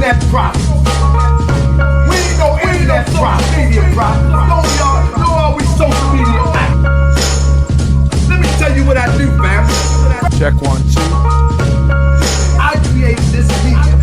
internet profit. We ain't no internet profit. Media profit. No, y'all. No, all we social media actors. Let me tell you what I do, fam. Check 1, 2. I created this media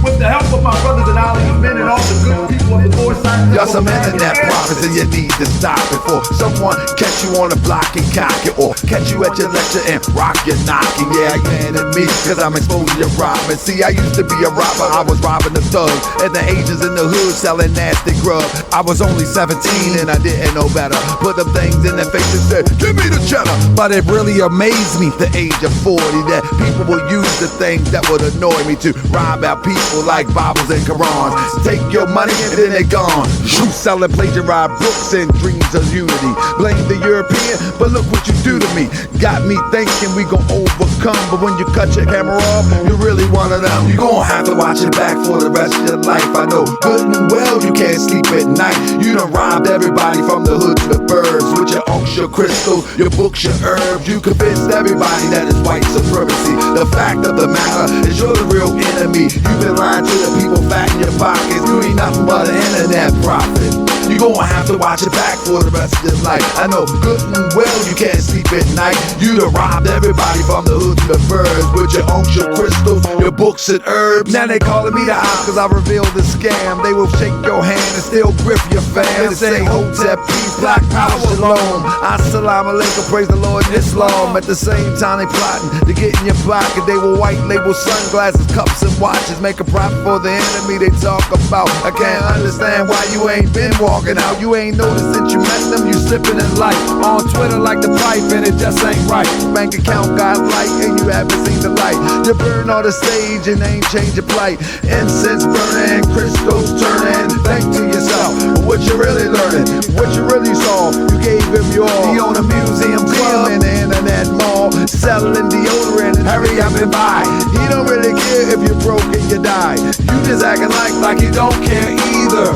with the help of my brothers and allies, men and all the good people of the Moorish side. Y'all some internet prophets and you need to stop it before someone catch you on the block and cock it, or catch you at your lecture and rock your knocking. Yeah, you mad at me cause I'm exposing your robbing. See, I used to be a robber, I was robbing the thugs and the agents in the hood selling nasty grub. I was only 17 and I didn't know better. Put them things in their face and said, give me the cheddar. But it really amazed me, the age of 40, that people will use the things that would annoy me to rob our people like Bibles and Qurans. Take your money and then they're gone. You selling plagiarized books and dreams of unity. Blame the European, but look what you do to me. Got me thinking we gon' overcome, but when you cut your camera off, you're really one of them. You gon' have to watch it back for the rest of your life. I know good and well you can't sleep at night. You done robbed everybody from the hood to the burbs with your unks, your crystals, your books, your herbs. You convinced everybody that it's white supremacy. The fact of the matter is you're the real enemy. You've been lying to the people fat in your pockets. You ain't nothing but an internet prophet. You gon' have to watch it back for the rest of your life. I know good and well you can't sleep at night. You done robbed everybody from the hood to the birds with your unks, your crystals, your books and herbs. Now they calling me the op cause I revealed the scam. They will shake your hand and still grip your fam. They say Hotep, peace, black power, shalom. Assalamu alaikum, praise the Lord in Islam. At the same time they plotting to get in your pocket. They will white label sunglasses, cups and watches. Make a profit for the enemy they talk about. I can't understand why you ain't been walking out. You ain't noticed since you met them, you slipping in life. On Twitter like the pipe and it just ain't right. Bank account got light and you haven't seen the light. You burn on the stage and ain't change your plight. Incense burning, crystals turning. Think to yourself, what you really learning? What you really saw? You gave him your all. He own a museum club in the internet mall, selling deodorant and hurry up and buy. He don't really care if you're broke and you die. You just acting like you don't care either.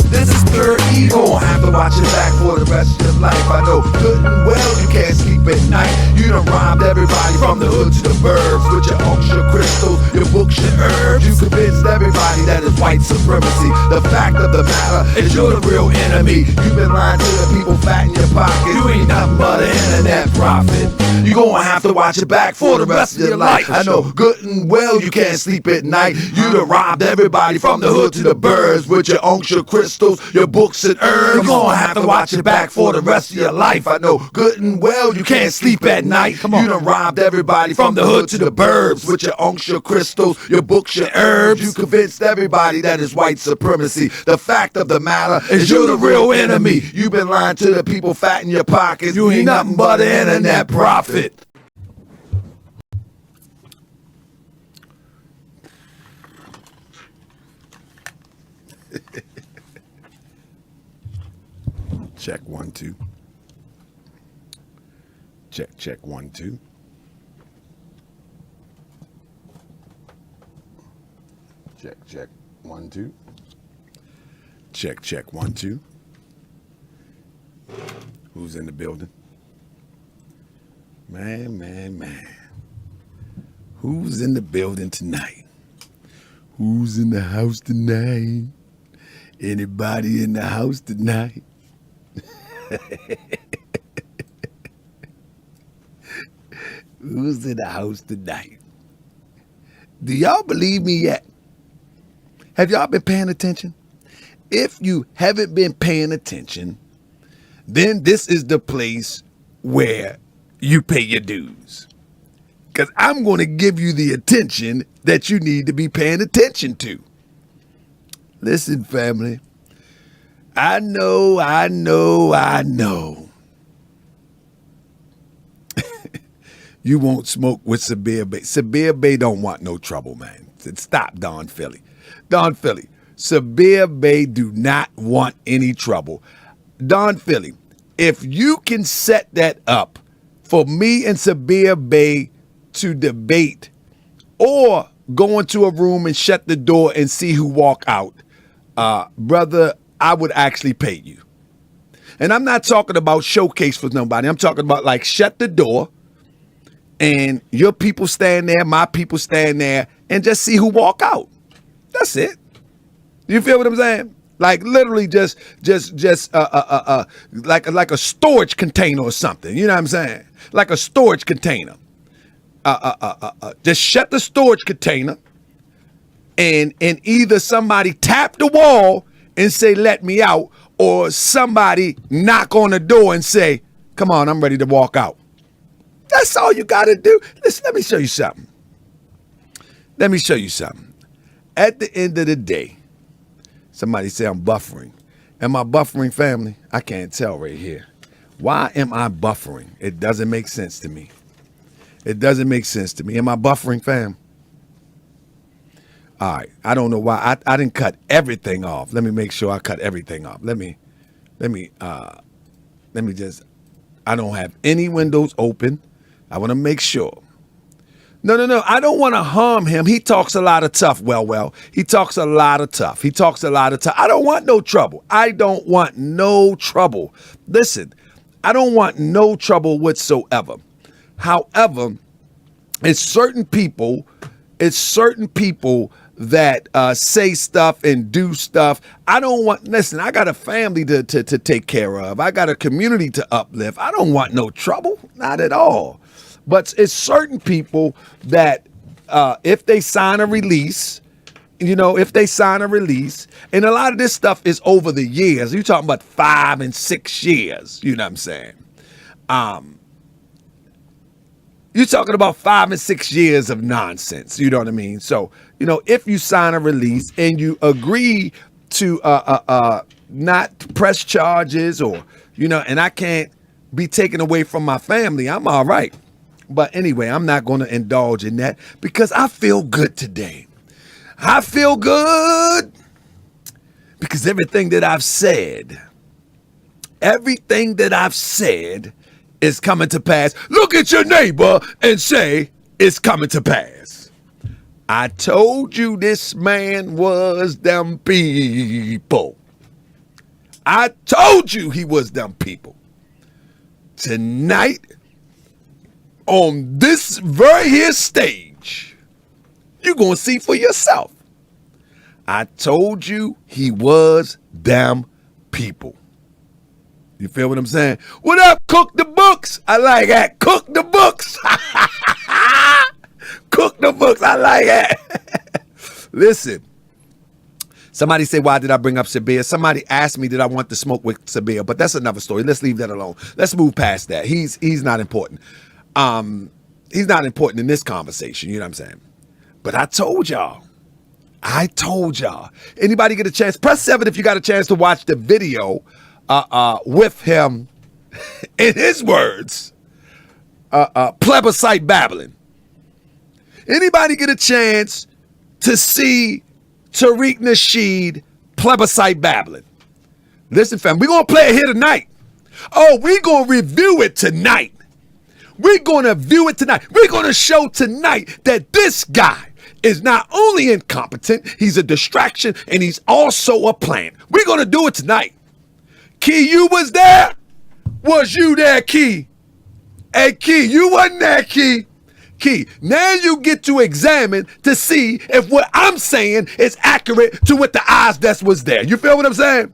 This is pure evil. Gon' have to watch it back for the rest of your life. I know good and well you can't sleep at night. You done robbed everybody from the hood to the burbs with your unks, your crystals, your books, your herbs. You convinced everybody that it's white supremacy. The fact of the matter is you're the real enemy. You've been lying to the people fat in your pocket. You ain't nothing but an internet prophet. You gon' have to watch it back for the rest of your life. I know good and well you can't sleep at night. You done robbed everybody from the hood to the burbs with your unks, your crystals, your books and herbs. You gon' have to watch it back for the rest of your life. I know good and well you can't sleep at night. You done robbed everybody from the hood to the burbs with your unks, your crystals, your books, your herbs. You convinced everybody that it's white supremacy. The fact of the matter is you're the real enemy. You've been lying to the people fat in your pockets. You ain't nothing but an internet prophet. Check 1, 2. Check 1, 2. Check 1, 2. Check 1, 2. Who's in the building? Man. Who's in the building tonight? Who's in the house tonight? Anybody in the house tonight? Who's in the house tonight? Do y'all believe me yet? Have y'all been paying attention? If you haven't been paying attention, then this is the place where you pay your dues. Because I'm going to give you the attention that you need to be paying attention to. Listen, family. I know. You won't smoke with Sabir Bey. Sabir Bey don't want no trouble, man. Stop, Don Philly. Don Philly. Sabir Bey do not want any trouble. Don Philly, if you can set that up for me and Sabir Bey to debate or go into a room and shut the door and see who walk out, brother, I would actually pay you. And I'm not talking about showcase for nobody. I'm talking about like shut the door and your people stand there, my people stand there, and just see who walk out. That's it. You feel what I'm saying? Like literally just like a storage container or something. You know what I'm saying? Like a storage container. Just shut the storage container, and either somebody tap the wall and say, let me out, or somebody knock on the door and say, come on, I'm ready to walk out. That's all you got to do. Listen, let me show you something. At the end of the day, somebody say I'm buffering. Am I buffering, family? I can't tell right here. Why am I buffering? It doesn't make sense to me. Am I buffering, fam? All right. I don't know why. I didn't cut everything off. Let me make sure I cut everything off. Let me just, I don't have any windows open. I want to make sure. No. I don't want to harm him. He talks a lot of tough. Well. He talks a lot of tough. I don't want no trouble. Listen, I don't want no trouble whatsoever. However, it's certain people that say stuff and do stuff. I don't want, listen, I got a family to take care of. I got a community to uplift. I don't want no trouble. Not at all. But it's certain people that if they sign a release, and a lot of this stuff is over the years. You're talking about 5 and 6 years. You know what I'm saying? You're talking about 5 and 6 years of nonsense. You know what I mean? So, if you sign a release and you agree to not press charges or, and I can't be taken away from my family, I'm all right. But anyway, I'm not going to indulge in that because I feel good today. I feel good because everything that I've said is coming to pass. Look at your neighbor and say it's coming to pass. I told you this man was them people. I told you he was them people. Tonight, on this very here stage, you're going to see for yourself. I told you he was them people. You feel what I'm saying? What up, Cook the Books? I like that. Cook the Books. Cook the Books. I like that. Listen. Somebody say, why did I bring up Sabir? Somebody asked me, did I want to smoke with Sabir? But that's another story. Let's leave that alone. Let's move past that. He's not important. He's not important in this conversation. You know what I'm saying? But I told y'all. Anybody get a chance? Press 7 if you got a chance to watch the video with him, in his words, plebiscite babbling. Anybody get a chance to see Tariq Nasheed plebiscite babbling? Listen, fam, we're going to play it here tonight. Oh, we're going to review it tonight. We're going to view it tonight. We're going to show tonight that this guy is not only incompetent, he's a distraction, and he's also a plant. We're going to do it tonight. Key, you was there? Was you there, Key? Hey, Key, you wasn't there, Key. Key, now you get to examine to see if what I'm saying is accurate to what the eyes that was there. You feel what I'm saying?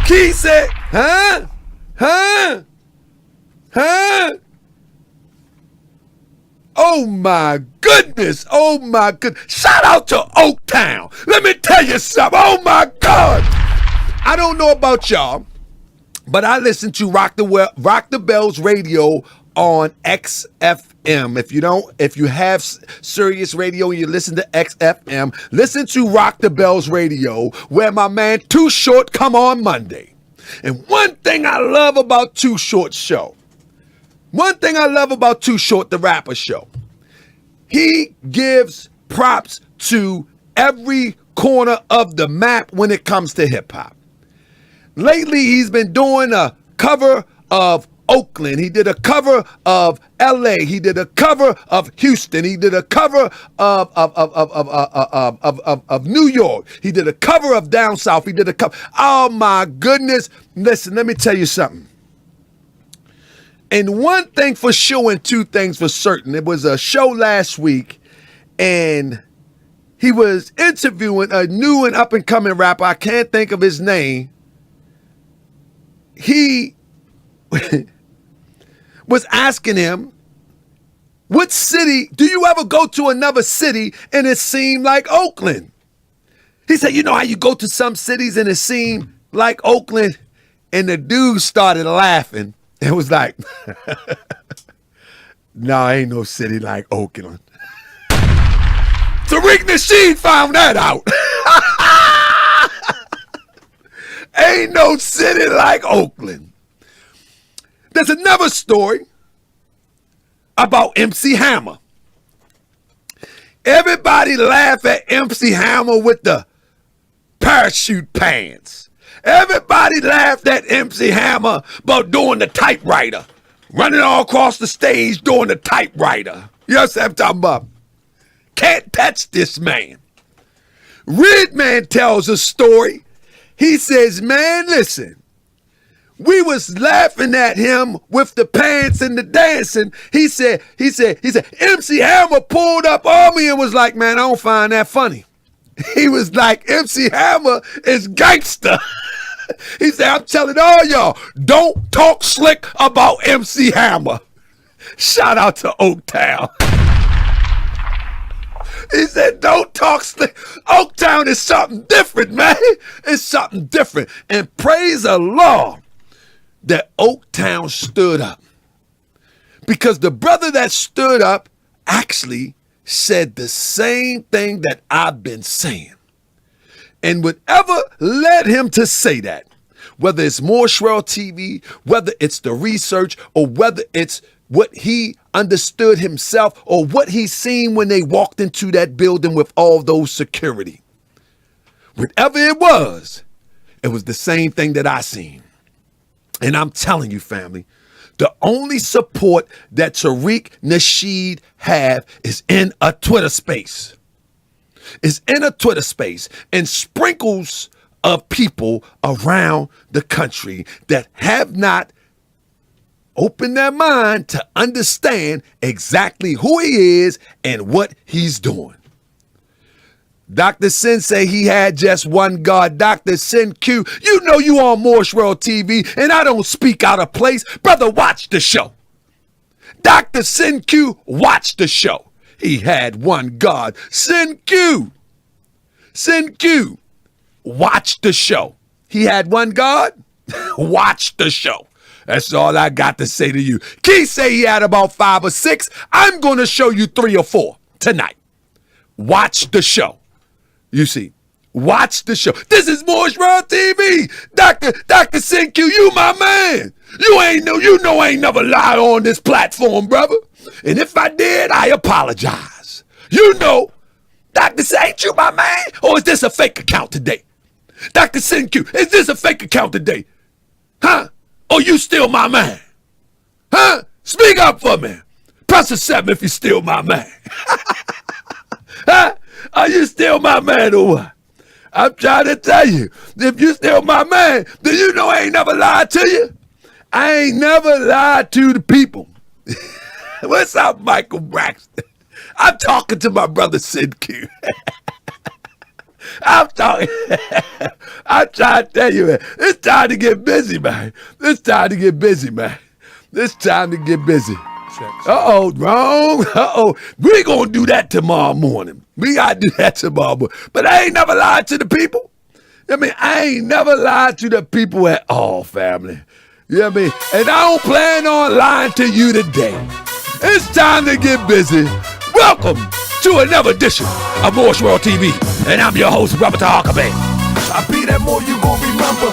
Key said, huh? Oh my goodness. Shout out to Oaktown. Let me tell you something. Oh my God. I don't know about y'all, but I listen to Rock the Bells radio on XFM. If you have Sirius Radio and you listen to XFM, listen to Rock the Bells radio, where my man Too Short come on Monday. And one thing I love about Too Short's show, the rapper show, he gives props to every corner of the map when it comes to hip hop. Lately, he's been doing a cover of Oakland. He did a cover of LA. He did a cover of Houston. He did a cover of New York. He did a cover of down south. He did a cover. Oh my goodness. Listen, let me tell you something. And one thing for sure and two things for certain. It was a show last week, and he was interviewing a new and up-and-coming rapper. I can't think of his name. He was asking him, what city, do you ever go to another city and it seemed like Oakland? He said, you know how you go to some cities and it seemed like Oakland? And the dude started laughing. It was like, no, ain't no city like Oakland. Tariq Nasheed found that out. Ain't no city like Oakland. There's another story about MC Hammer. Everybody laugh at MC Hammer with the parachute pants. Everybody laughed at MC Hammer about doing the typewriter. Running all across the stage doing the typewriter. You know what I'm talking about? Can't touch this man. Redman tells a story. He says, man, listen. We was laughing at him with the pants and the dancing. He said, MC Hammer pulled up on me and was like, man, I don't find that funny. He was like, MC Hammer is gangster. He said, I'm telling all y'all, don't talk slick about MC Hammer. Shout out to Oaktown. He said, don't talk slick. Oaktown is something different, man. It's something different. And praise the Lord that Oaktown stood up. Because the brother that stood up actually said the same thing that I've been saying. And whatever led him to say that, whether it's Moorish World TV, whether it's the research, or whether it's what he understood himself, or what he seen when they walked into that building with all those security. Whatever it was the same thing that I seen. And I'm telling you, family, the only support that Tariq Nasheed have is in a Twitter space. Is in a Twitter space, and sprinkles of people around the country that have not opened their mind to understand exactly who he is and what he's doing. Dr. Sin say he had just one God. Dr. Sin Q, you know you on Moorish World TV, and I don't speak out of place. Brother, watch the show. Dr. Sin Q, watch the show. He had one God. Sin Q, watch the show. He had one God. Watch the show. That's all I got to say to you. Key say he had about 5 or 6. I'm going to show you 3 or 4 tonight. Watch the show. You see, watch the show. This is Moorish World TV. Dr. Sin Q, you my man. You know I ain't never lied on this platform, brother. And if I did, I apologize. You know, Dr. Sin, ain't you my man? Or is this a fake account today? Dr. Sin Q, is this a fake account today? Huh? Or you still my man? Huh? Speak up for me. Press a 7 if you still my man. Huh? Are you still my man or what? I'm trying to tell you, if you still my man, then you know I ain't never lied to you. I ain't never lied to the people. What's up, Michael Braxton? I'm talking to my brother Sid Q. I'm trying to tell you, man, it's time to get busy, man. It's time to get busy, man. It's time to get busy. Uh-oh, wrong. Uh-oh. We gonna do that tomorrow morning. We gotta do that tomorrow morning. But I ain't never lied to the people. I mean, I ain't never lied to the people at all, family. You know what I mean? And I don't plan on lying to you today. It's time to get busy. Welcome to another edition of Moorish World TV. And I'm your host, Robert Huckabee. I be that more you gon' remember.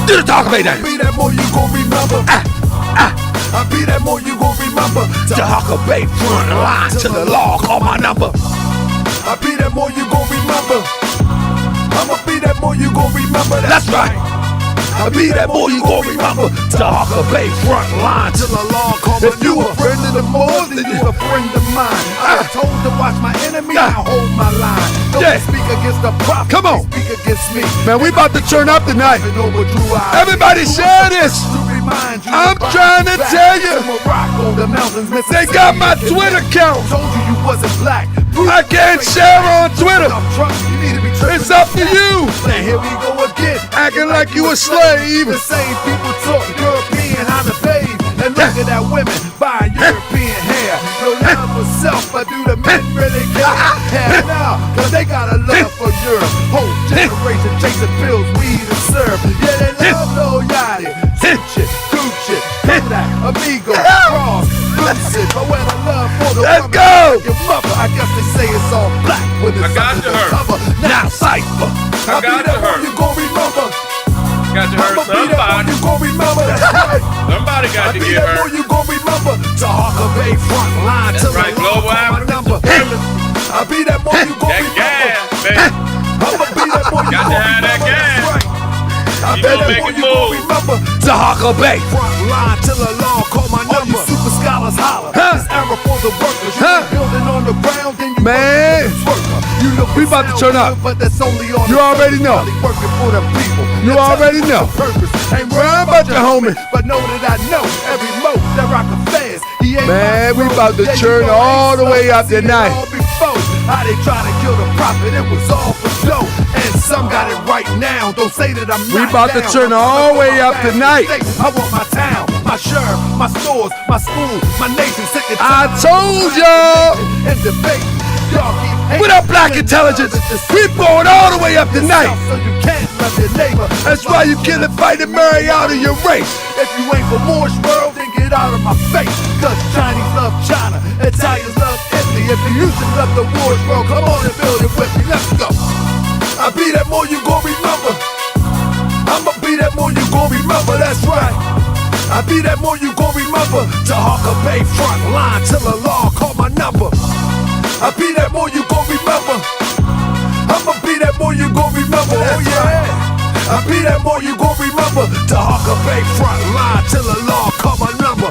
Do the Huckabee dance. Be that more you gon' remember. I be that more you gon' remember. To Huckabee, front line to the law, call my number. I be that more you gon' remember. I'ma be that more you gon' remember. That's right. I be that more you gon' remember. To Huckabee, front line Till the law call my number. If you a friend of the Moors, then you a friend of mine. I was told to watch my enemy, I hold my line. Don't speak against the prophet, come on. Speak against me. Man, we about to turn up tonight. Everybody share this. mind you. I'm trying to tell you. Morocco, the mountains, They got my Twitter account. Told you wasn't black. I can't share on Twitter. You need to be It's up to you. And here we go again. Acting like you a slave. The same people talk European how to bathe. And look at that women buy European hair. No love for self, but do the men really care? Hell no, cause they got a love for Europe. Whole generation chasing pills, weed and syrup. Yeah, they love Lil Yachty, Gucci, Gucci, Kodak, Amigo, Cross, Lucid. But when I love for the Let's woman, go. like your mother, I guess they say it's all black when it's I got under you the heard. cover. Now cypher. I got you heard. You gon' remember. Got you heard I'ma be that one somebody. you gon' remember. That's right. Somebody got I'll to be get that hurt. one you gon' remember. To Harker Bay front line That's till right, the global Lord call my African number. supremacy. I'll be that one you gon' That remember. gas, baby. I'ma be that one you Got gon' to have that remember. That's gas. right. I'll You be gon' that make one it you gon' move. remember. To Harker Bay. Front line till the Lord call my Oh, number. Super scholars holler. Huh? This era for the workers. You Huh? ain't building on the ground, then you Man. worker. You know We about to turn up. But that's only on You the already know. working for the people. You already know. Purpose. Ain't Worry worried about your homie. but know that I know every mo that rock a fast. He ain't Man, my we bro. about to Yeah, you turn know all ain't the way slow. up Seen it tonight. all before. How they try to kill the prophet, it was all for show. And some got it right now. Don't say that I'm We not about to down. turn I'm all the way my up family tonight. state. I want my town, my sheriff, my stores, my school, my nation. Sick and I tired of told y'all. and debate. Y'all keep hating. What up, Black Intelligence? We blowing all the way up tonight. So you can't love your neighbor. That's why you kill it, fight and marry out of your race. If you ain't for Moorish World, then get out of my face. Cause Chinese love China, Italians love Italy. If you used to love the Moorish World, come on and build it with me. Let's go. I'll be that more you gon' remember. I'ma be that more you gon' remember. That's right. I'll be that more you gon' remember. To Harker Bay front line till the law call my number. I'll be that more you gon' remember. I'ma be that more you gon' remember. Oh yeah. I'll be that more you gon' remember. To Harker Bay front line till the law call my number.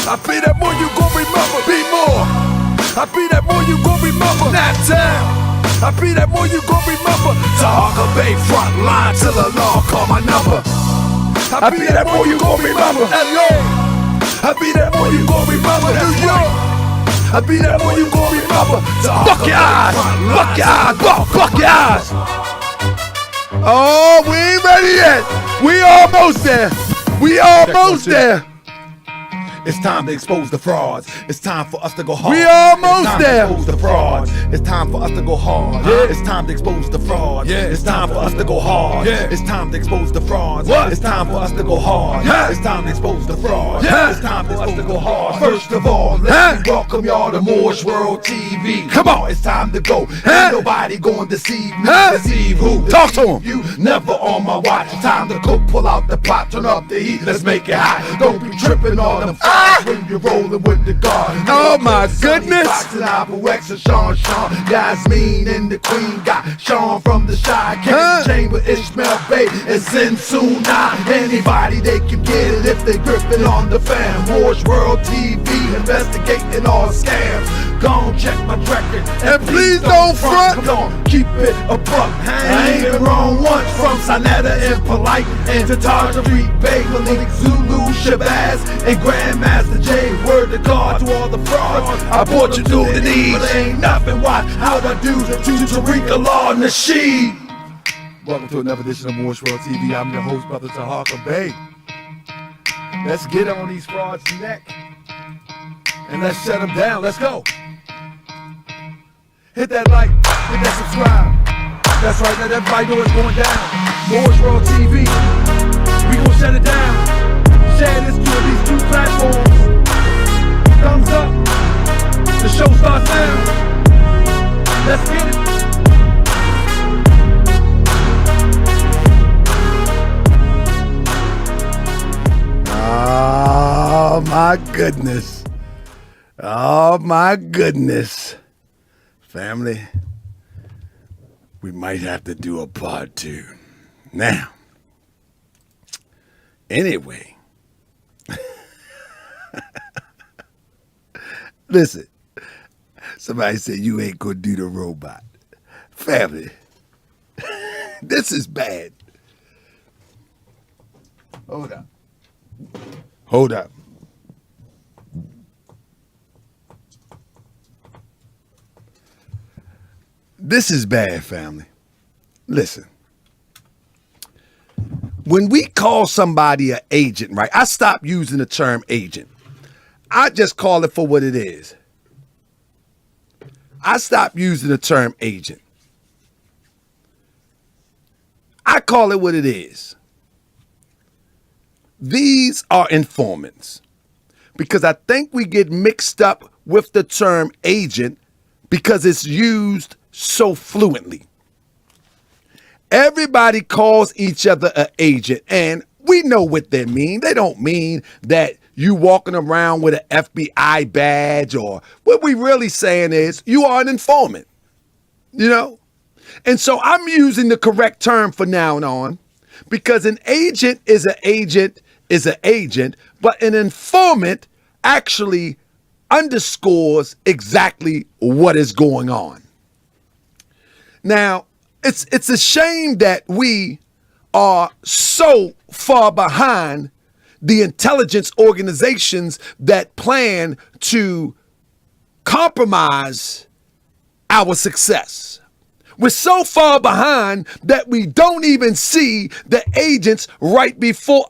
I'll be that more you gon' remember. Be more. I'll be that more you gon' remember. That time. I'll be that more you gon' remember. To Harker Bay front line till the law call my number. I'll be that more you gon' remember. LA. I'll be that more you gon' remember. New York. I'll be that more you gon' remember. To Fuck Harker your Bay eyes. front line Fuck your eyes. till the law Fuck call your my eyes. number. Oh, we ain't ready yet. We almost there. We almost there. It's time to expose the frauds. It's time for us to go hard. We almost it's time there. To expose the frauds. It's time for us to go hard. Yeah. It's time to expose the frauds. Yeah. It's time for us to go hard. Yeah. It's time to expose the frauds. What? It's time for us to go hard. Yeah. It's time to expose the frauds. Yeah. It's time for us to go hard. First of all, let Huh? me welcome y'all to Moorish World TV. Come on. It's time to go. Huh? Ain't nobody gonna deceive me. Huh? Deceive who? Talk to Deceive 'em. You never on my watch. Time to cook, pull out the pot, turn up the heat. Let's make it hot. Don't be tripping on them fires when you're rolling with the guard. Oh, my goodness. Boxing Apple X and Sean, Yasmin and the Queen got Sean from the Shy King Huh? Chamber, Ishmael Bay and Sinsuna. Anybody they can get it if they gripping on the fam. Moorish World TV investigating all scams. Gon' check my record And please don't front. Come on, keep it a buck. I ain't been wrong once. From Sinetta and Polite and to Tariq Bay, Malik, Zulu, Shabazz and Grandmaster J. Word to God to all the frauds. I brought you through the knees. But ain't nothing. Watch how I do to Tariq Nasheed. Welcome to another edition of Moorish World TV. I'm your host, Brother Harker Bay. Let's get on these frauds' neck and let's shut them down. Let's go. Hit that like, hit that subscribe. That's right, let everybody know what's going down. Moorish World TV, we gon' shut it down. Share this to these two platforms. Thumbs up. The show starts now. Let's get it. Oh my goodness. Oh my goodness. Family, we might have to do a part 2. Now, anyway, listen, somebody said you ain't gonna do the robot. Family, this is bad. Hold up. Hold up. This is bad, family. Listen. When we call somebody an agent, right? I stopped using the term agent. I just call it for what it is. I stopped using the term agent. I call it what it is. These are informants, because I think we get mixed up with the term agent because it's used so fluently. Everybody calls each other an agent, and we know what they mean. They don't mean that you walking around with an FBI badge, or what we really saying is you are an informant, you know? And so I'm using the correct term from now on, because an agent is an agent is an agent, but an informant actually underscores exactly what is going on. Now, it's a shame that we are so far behind the intelligence organizations that plan to compromise our success. We're so far behind that we don't even see the agents right before,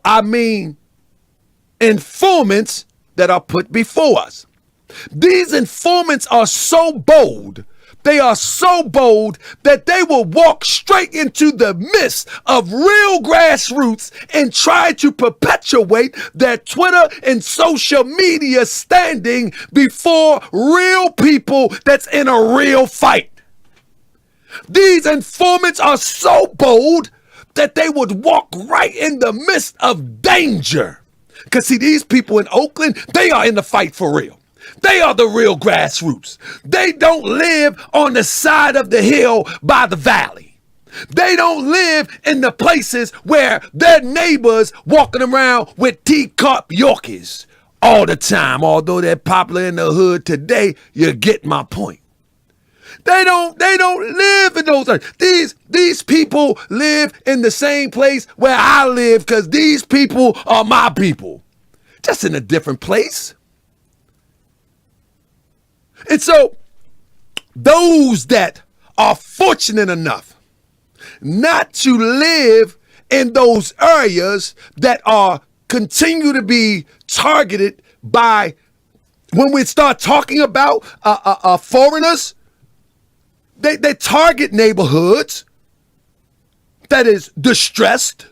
informants that are put before us. These informants are so bold. They are so bold that they will walk straight into the midst of real grassroots and try to perpetuate their Twitter and social media standing before real people that's in a real fight. These informants are so bold that they would walk right in the midst of danger. Because see, these people in Oakland, they are in the fight for real. They are the real grassroots. They don't live on the side of the hill by the valley. They don't live in the places where their neighbors walking around with teacup Yorkies all the time. Although they're popular in the hood today, you get my point. They don't live in those areas. These people live in the same place where I live, because these people are my people. Just in a different place. And so those that are fortunate enough not to live in those areas that are continue to be targeted by, when we start talking about foreigners, they target neighborhoods that is distressed.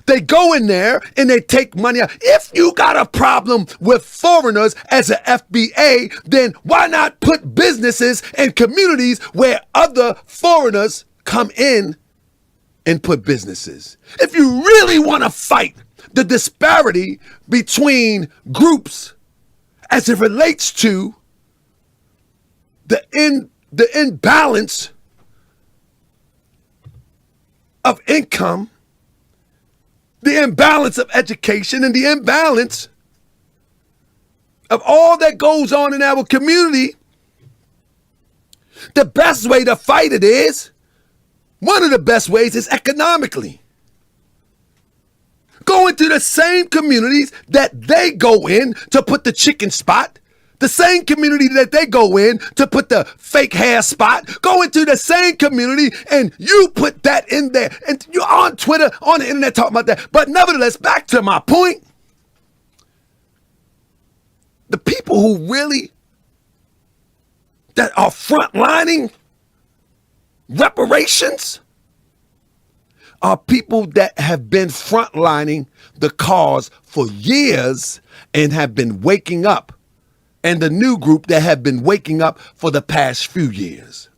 They go in there and they take money out. If you got a problem with foreigners as an FBA, then why not put businesses and communities where other foreigners come in and put businesses? If you really want to fight the disparity between groups as it relates to the imbalance of income, the imbalance of education, and the imbalance of all that goes on in our community, the best way to fight it is, one of the best ways is economically. Go into the same communities that they go in to put the chicken spot, the same community that they go in to put the fake hair spot. Go into the same community and you put that in there. And you're on Twitter, on the internet talking about that. But nevertheless, back to my point. The people who really, that are frontlining reparations, are people that have been frontlining the cause for years and have been waking up. And the new group that have been waking up for the past few years.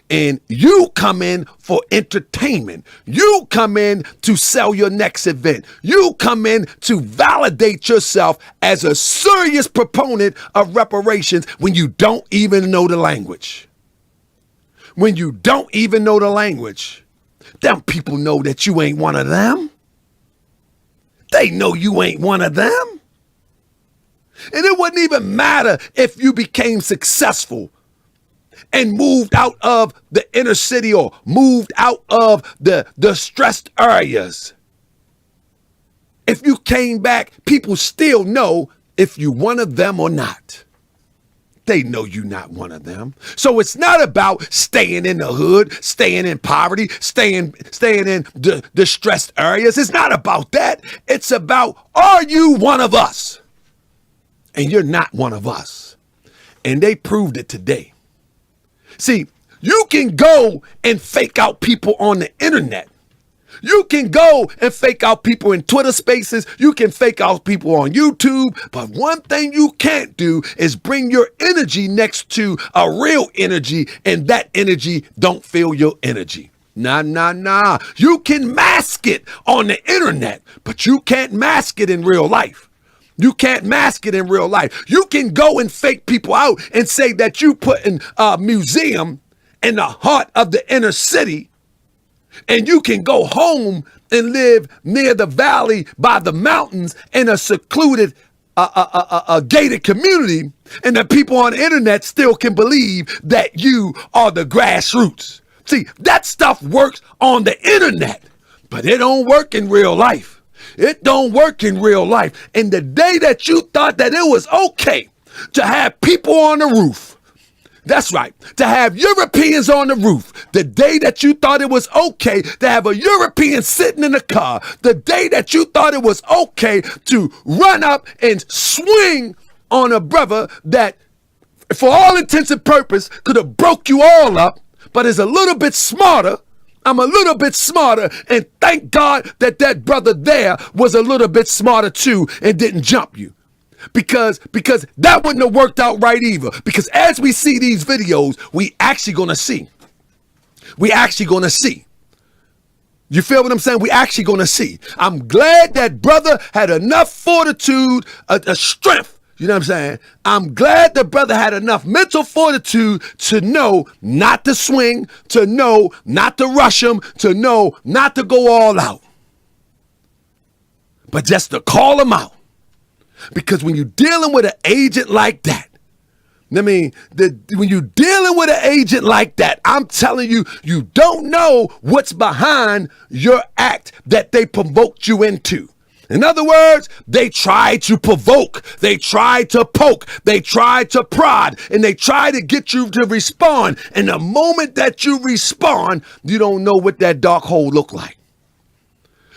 And you come in for entertainment. You come in to sell your next event. You come in to validate yourself as a serious proponent of reparations when you don't even know the language. When you don't even know the language, them people know that you ain't one of them. They know you ain't one of them. And it wouldn't even matter if you became successful and moved out of the inner city or moved out of the stressed areas. If you came back, people still know if you one of them or not. They know you're not one of them. So it's not about staying in the hood, staying in poverty, staying in distressed areas. It's not about that. It's about, are you one of us? And you're not one of us. And they proved it today. See, you can go and fake out people on the internet. You can go and fake out people in Twitter spaces. You can fake out people on YouTube. But one thing you can't do is bring your energy next to a real energy, and that energy don't feel your energy. Nah. You can mask it on the internet, but you can't mask it in real life. You can't mask it in real life. You can go and fake people out and say that you put in a museum in the heart of the inner city, and you can go home and live near the valley by the mountains in a secluded, a gated community, and the people on the internet still can believe that you are the grassroots. See, that stuff works on the internet, but it don't work in real life. It don't work in real life. And the day that you thought that it was okay to have people on the roof, that's right, to have Europeans on the roof, the day that you thought it was okay to have a European sitting in the car, the day that you thought it was okay to run up and swing on a brother that, for all intents and purpose, could have broke you all up, but is a little bit smarter. I'm a little bit smarter, and thank God that that brother there was a little bit smarter too and didn't jump you. Because that wouldn't have worked out right either. Because as we see these videos, we actually gonna see. You feel what I'm saying? We actually gonna see. I'm glad that brother had enough fortitude, a strength. You know what I'm saying? I'm glad the brother had enough mental fortitude to know not to swing, to know not to rush him, to know not to go all out, but just to call him out. Because when you're dealing with an agent like that, when you're dealing with an agent like that, I'm telling you, you don't know what's behind your act that they provoked you into. In other words, they try to provoke, they try to poke, they try to prod, and they try to get you to respond. And the moment that you respond, you don't know what that dark hole looked like.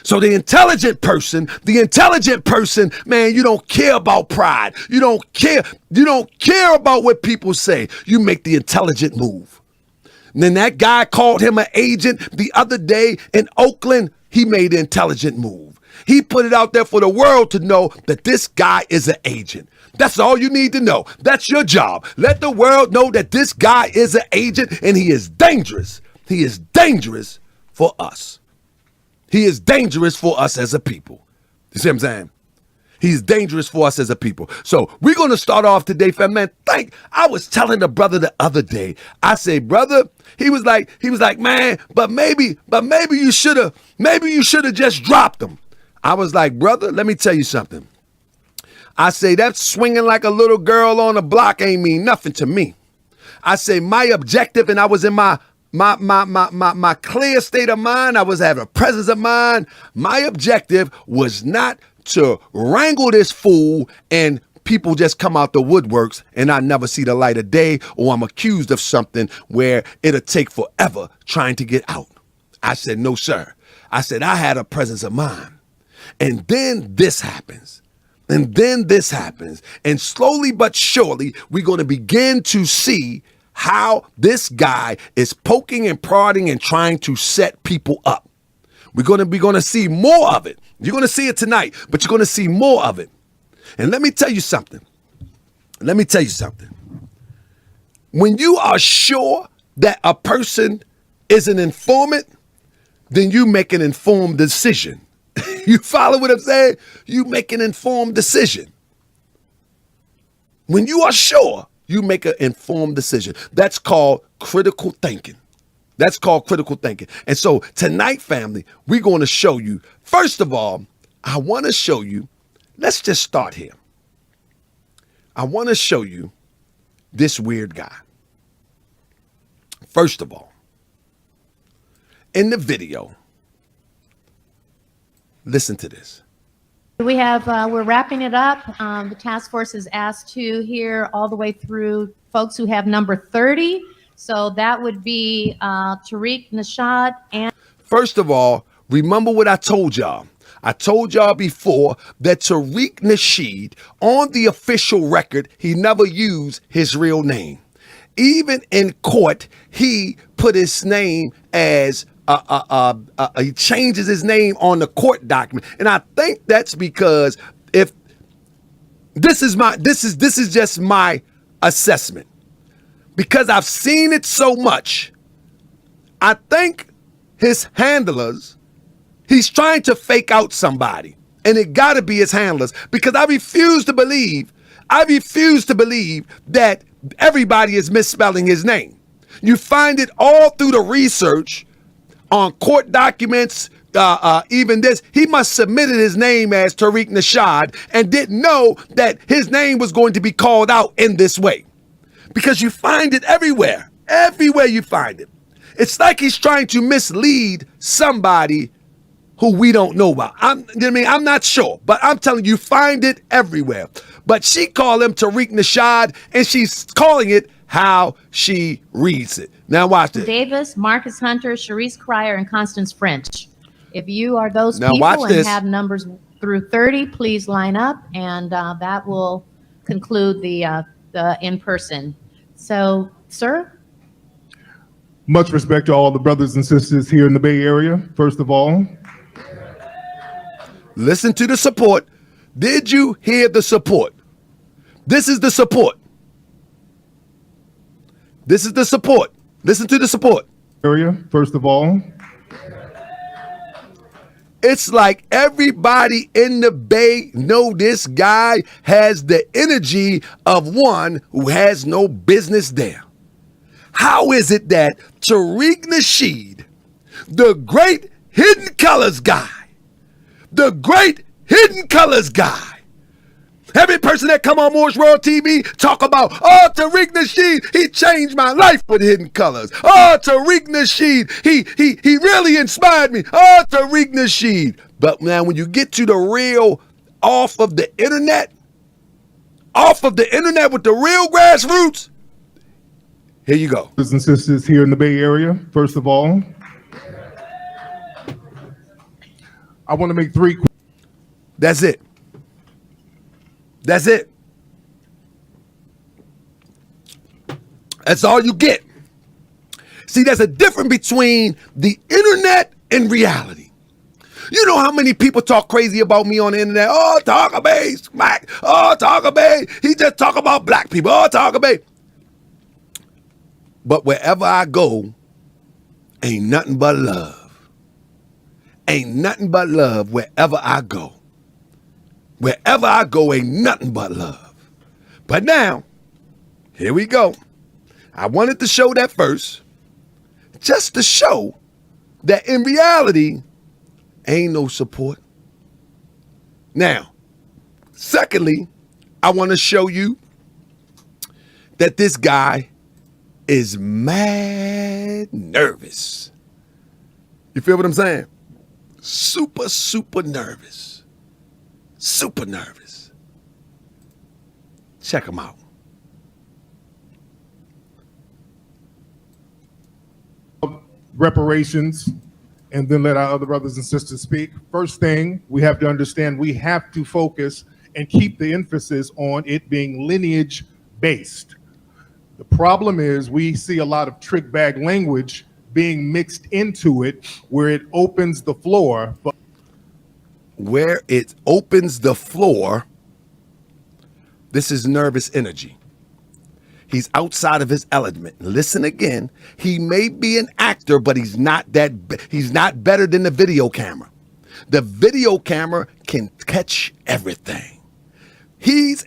So the intelligent person, man, you don't care about pride. You don't care about what people say. You make the intelligent move. And then that guy called him an agent the other day in Oakland. He made the intelligent move. He put it out there for the world to know that this guy is an agent. That's all you need to know. That's your job. Let the world know that this guy is an agent and he is dangerous. He is dangerous for us. He is dangerous for us as a people. You see what I'm saying? He's dangerous for us as a people. So we're going to start off today, fam. Man, I was telling the brother the other day, I say, brother, he was like, man, but maybe you should have just dropped him. I was like, brother, let me tell you something. I say that swinging like a little girl on a block ain't mean nothing to me. I say my objective, and I was in my clear state of mind. I was having a presence of mind. My objective was not to wrangle this fool and people just come out the woodworks and I never see the light of day, or I'm accused of something where it'll take forever trying to get out. I said, no, sir. I said, I had a presence of mind. And then this happens. And slowly but surely, we're going to begin to see how this guy is poking and prodding and trying to set people up. We're going to see more of it. You're going to see it tonight, but you're going to see more of it. And let me tell you something. When you are sure that a person is an informant, then you make an informed decision. You follow what I'm saying? You make an informed decision. When you are sure, you make an informed decision. That's called critical thinking. And so tonight, family, we're going to show you, first of all, I want to show you, let's just start here. I want to show you this weird guy. First of all, in the video, listen to this. We have, we're wrapping it up. The task force is asked to hear all the way through folks who have number 30. So that would be Tariq Nasheed and. First of all, remember what I told y'all. I told y'all before that Tariq Nasheed, on the official record, he never used his real name. Even in court, he put his name as he changes his name on the court document, and I think that's because if this is just my assessment, because I've seen it so much. I think his handlers, he's trying to fake out somebody, and it got to be his handlers, because I refuse to believe that everybody is misspelling his name. You find it all through the research on court documents. Even this, he must submitted his name as Tariq Nasheed and didn't know that his name was going to be called out in this way, because you find it everywhere. Everywhere you find it. It's like he's trying to mislead somebody who we don't know about. I'm not sure, but I'm telling you, find it everywhere. But she called him Tariq Nasheed, and she's calling it how she reads it. Now watch this. Davis, Marcus Hunter, Sharice Cryer, and Constance French. If you are those Now people watch and this. have numbers through 30, please line up, and that will conclude the in-person. So, sir? Much respect to all the brothers and sisters here in the Bay Area, first of all. Listen to the support. Did you hear the support? This is the support. This is the support. Listen to the support. Area, first of all. It's like everybody in the Bay know this guy has the energy of one who has no business there. How is it that Tariq Nasheed, the great hidden colors guy, every person that come on Moorish World TV talk about, oh, Tariq Nasheed, he changed my life with hidden colors. Oh, Tariq Nasheed, he really inspired me. Oh, Tariq Nasheed. But now when you get to the real off of the internet with the real grassroots, here you go. Brothers and sisters here in the Bay Area, first of all. I want to make three. That's it. That's it. That's all you get. See, there's a difference between the internet and reality. You know how many people talk crazy about me on the internet? Oh, Talker Bay, smack. Oh, Talker Bay, he just talk about black people. Oh, Talker Bay. But wherever I go, ain't nothing but love. Ain't nothing but love wherever I go. Wherever I go, ain't nothing but love. But now, here we go. I wanted to show that first, just to show that in reality, ain't no support. Now, secondly, I want to show you that this guy is mad nervous. You feel what I'm saying? Super, super nervous. Super nervous. Check him out. Reparations, and then let our other brothers and sisters speak. First thing, we have to understand we have to focus and keep the emphasis on it being lineage based. The problem is we see a lot of trick bag language being mixed into it where it opens the floor. Where it opens the floor, this is nervous energy. He's outside of his element. Listen again. He may be an actor, but he's not better than the video camera. The video camera can catch everything.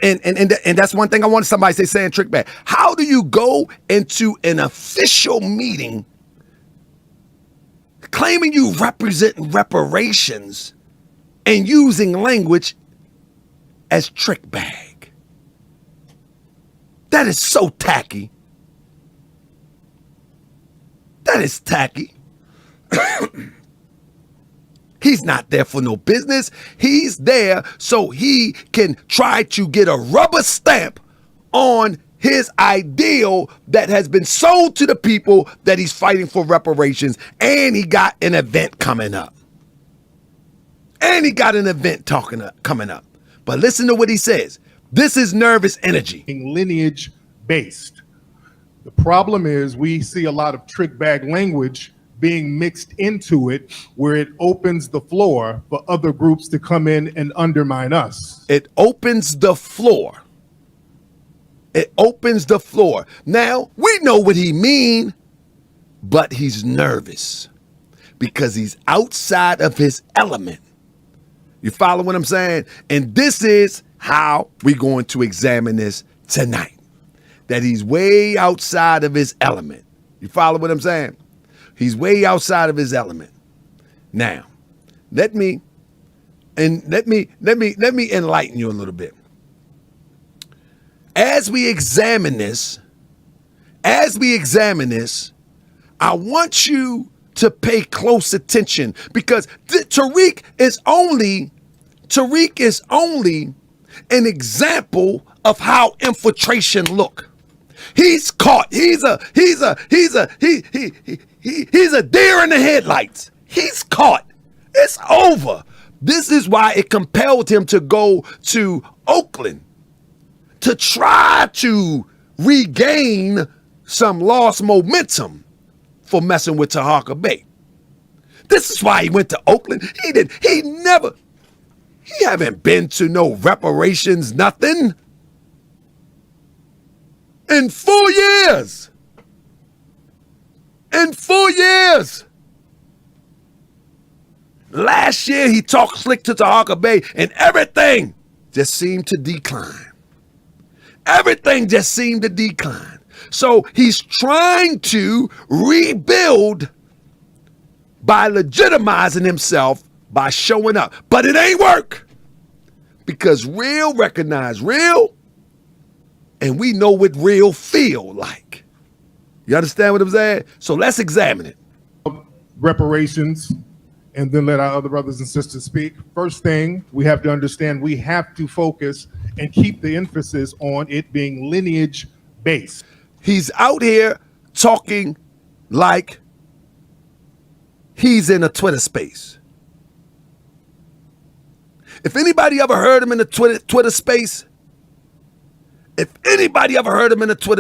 And that's one thing I want somebody to say, saying trick bag. How do you go into an official meeting claiming you represent reparations and using language as trick bag? That is so tacky. That is tacky. He's not there for no business. He's there so he can try to get a rubber stamp on his ideal that has been sold to the people that he's fighting for reparations. And he got an event coming up. Coming up. But listen to what he says. This is nervous energy. Lineage based. The problem is we see a lot of trick bag language being mixed into it where it opens the floor for other groups to come in and undermine us. It opens the floor. It opens the floor. Now, we know what he mean, but he's nervous because he's outside of his element. You follow what I'm saying? And this is how we're going to examine this tonight. That he's way outside of his element. You follow what I'm saying? He's way outside of his element. Now, let me enlighten you a little bit. As we examine this, I want you to pay close attention because Tariq is only an example of how infiltration look. He's caught. He's a deer in the headlights. He's caught. It's over. This is why it compelled him to go to Oakland to try to regain some lost momentum for messing with Tahaka Bay. This is why he went to Oakland. He haven't been to no reparations, nothing. In 4 years. Last year, he talked slick to Tahaka Bay, and everything just seemed to decline. So he's trying to rebuild by legitimizing himself by showing up. But it ain't work. Because real recognize real, and we know what real feel like. You understand what I'm saying? So let's examine it. Reparations, and then let our other brothers and sisters speak. First thing, we have to understand we have to focus and keep the emphasis on it being lineage based. He's out here talking like he's in a Twitter space. If anybody ever heard him in the Twitter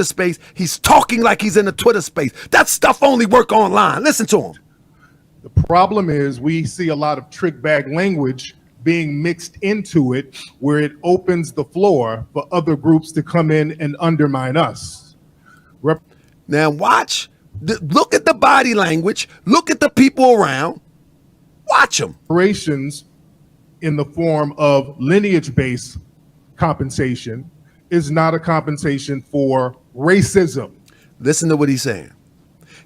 space, he's talking like he's in a Twitter space. That stuff only work online. Listen to him. The problem is we see a lot of trick bag language being mixed into it where it opens the floor for other groups to come in and undermine us. Now watch, look at the body language, look at the people around, watch them. Reparations in the form of lineage-based compensation is not a compensation for racism. Listen to what he's saying.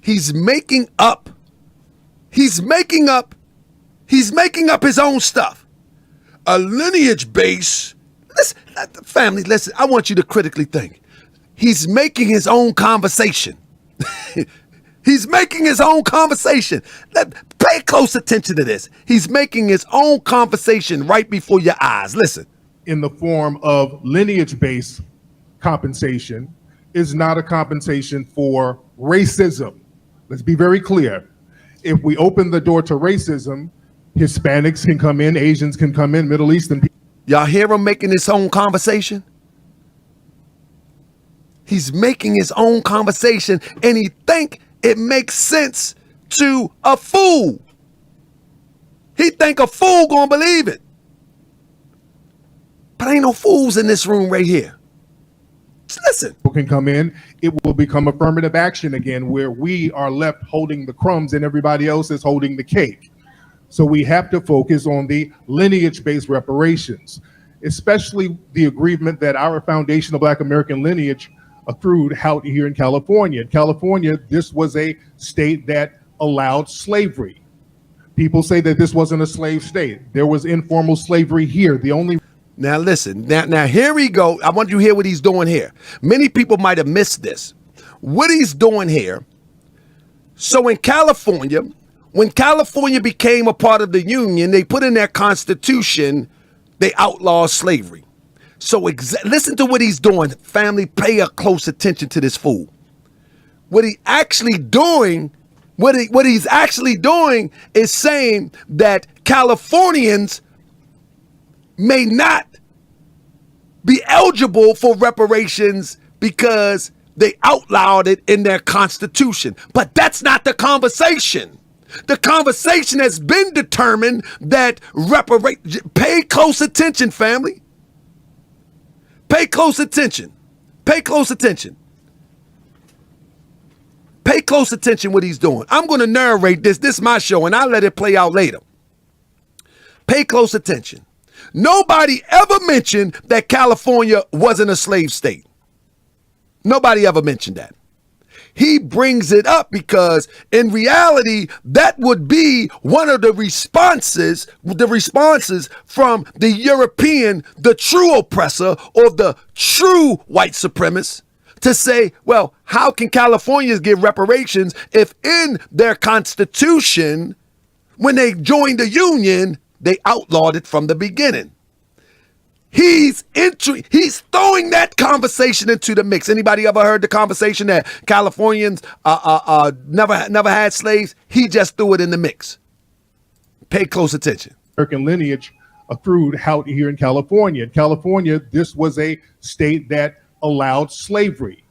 He's making up his own stuff. A lineage base. Listen, family, listen, I want you to critically think. He's making his own conversation. He's making his own conversation. Pay close attention to this. He's making his own conversation right before your eyes. Listen. In the form of lineage-based compensation is not a compensation for racism. Let's be very clear. If we open the door to racism, Hispanics can come in, Asians can come in, Middle Eastern people. Y'all hear him making his own conversation? He's making his own conversation, and he think it makes sense to a fool. He think a fool gonna believe it. But ain't no fools in this room right here. Just listen. People can come in, it will become affirmative action again, where we are left holding the crumbs and everybody else is holding the cake. So we have to focus on the lineage-based reparations, especially the aggrievement that our foundational Black American lineage accrued out here in California. In California, this was a state that allowed slavery. People say that this wasn't a slave state. There was informal slavery here. The only Now listen, now here we go. I want you to hear what he's doing here. Many people might have missed this. What he's doing here. So in California, when California became a part of the Union, they put in their constitution, they outlawed slavery. So listen to what he's doing. Family, pay a close attention to this fool. What he's actually doing is saying that Californians may not be eligible for reparations because they outlawed it in their constitution. But that's not the conversation. The conversation has been determined that pay close attention, family. Pay close attention. Pay close attention. Pay close attention what he's doing. I'm going to narrate this. This is my show, and I'll let it play out later. Pay close attention. Nobody ever mentioned that California wasn't a slave state. Nobody ever mentioned that. He brings it up because in reality, that would be one of the responses from the European, the true oppressor or the true white supremacist, to say, well, how can Californians give reparations if in their constitution, when they joined the Union, they outlawed it from the beginning? He's throwing that conversation into the mix. Anybody ever heard the conversation that Californians never had slaves? He just threw it in the mix. Pay close attention. American lineage accrued out here in California. In California, this was a state that allowed slavery.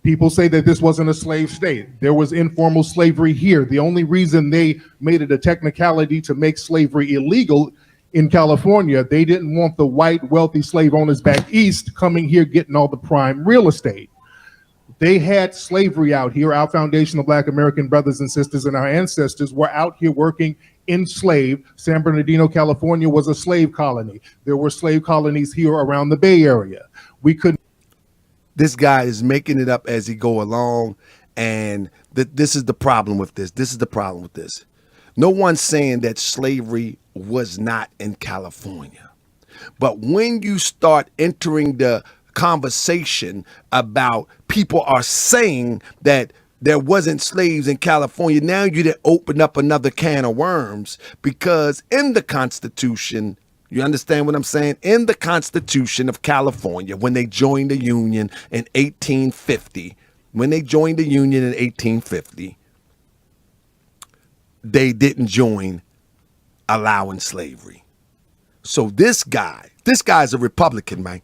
People say that this wasn't a slave state. There was informal slavery here. The only reason they made it a technicality to make slavery illegal in California, they didn't want the white wealthy slave owners back east coming here getting all the prime real estate. They had slavery out here. Our foundational Black American brothers and sisters and our ancestors were out here working enslaved. San Bernardino, California was a slave colony. There were slave colonies here around the Bay Area. We couldn't. This guy is making it up as he go along, and this is the problem with this. This is the problem with this. No one's saying that slavery was not in California. But when you start entering the conversation about people are saying that there wasn't slaves in California, now you done open up another can of worms, because in the Constitution, you understand what I'm saying? In the Constitution of California, when they joined the Union in 1850, they didn't join allowing slavery. So this guy's a Republican, man.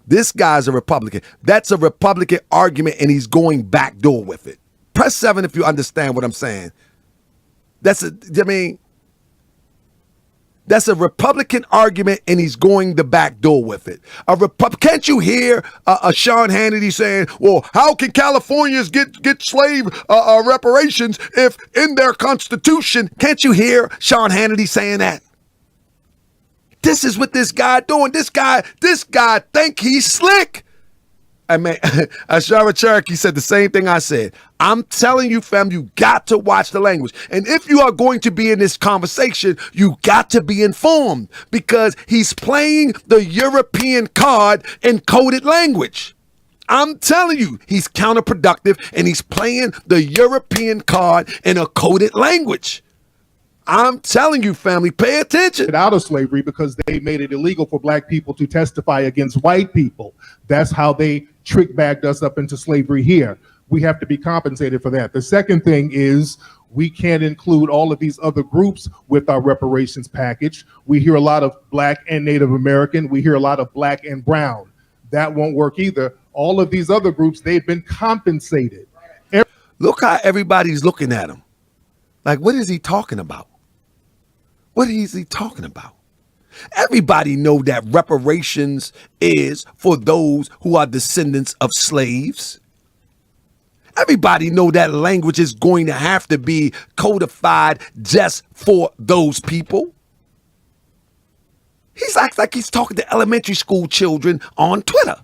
This guy's a Republican. That's a Republican argument, and he's going backdoor with it. Press 7 if you understand what I'm saying. That's a Republican argument, and he's going the back door with it. Can't you hear Sean Hannity saying, well, how can Californians get slave reparations if in their constitution? Can't you hear Sean Hannity saying that? This is what this guy doing. This guy think he's slick. I mean, Ashara Cherokee said the same thing I said. I'm telling you, fam, you got to watch the language. And if you are going to be in this conversation, you got to be informed, because he's playing the European card in coded language. I'm telling you, he's counterproductive, and he's playing the European card in a coded language. I'm telling you, family, pay attention. Out of slavery because they made it illegal for black people to testify against white people. That's how they trick-bagged us up into slavery here. We have to be compensated for that. The second thing is we can't include all of these other groups with our reparations package. We hear a lot of Black and Native American. We hear a lot of Black and brown. That won't work either. All of these other groups, they've been compensated. Look how everybody's looking at him. Like, what is he talking about? What is he talking about? Everybody know that reparations is for those who are descendants of slaves. Everybody know that language is going to have to be codified just for those people. He's acts like he's talking to elementary school children on Twitter.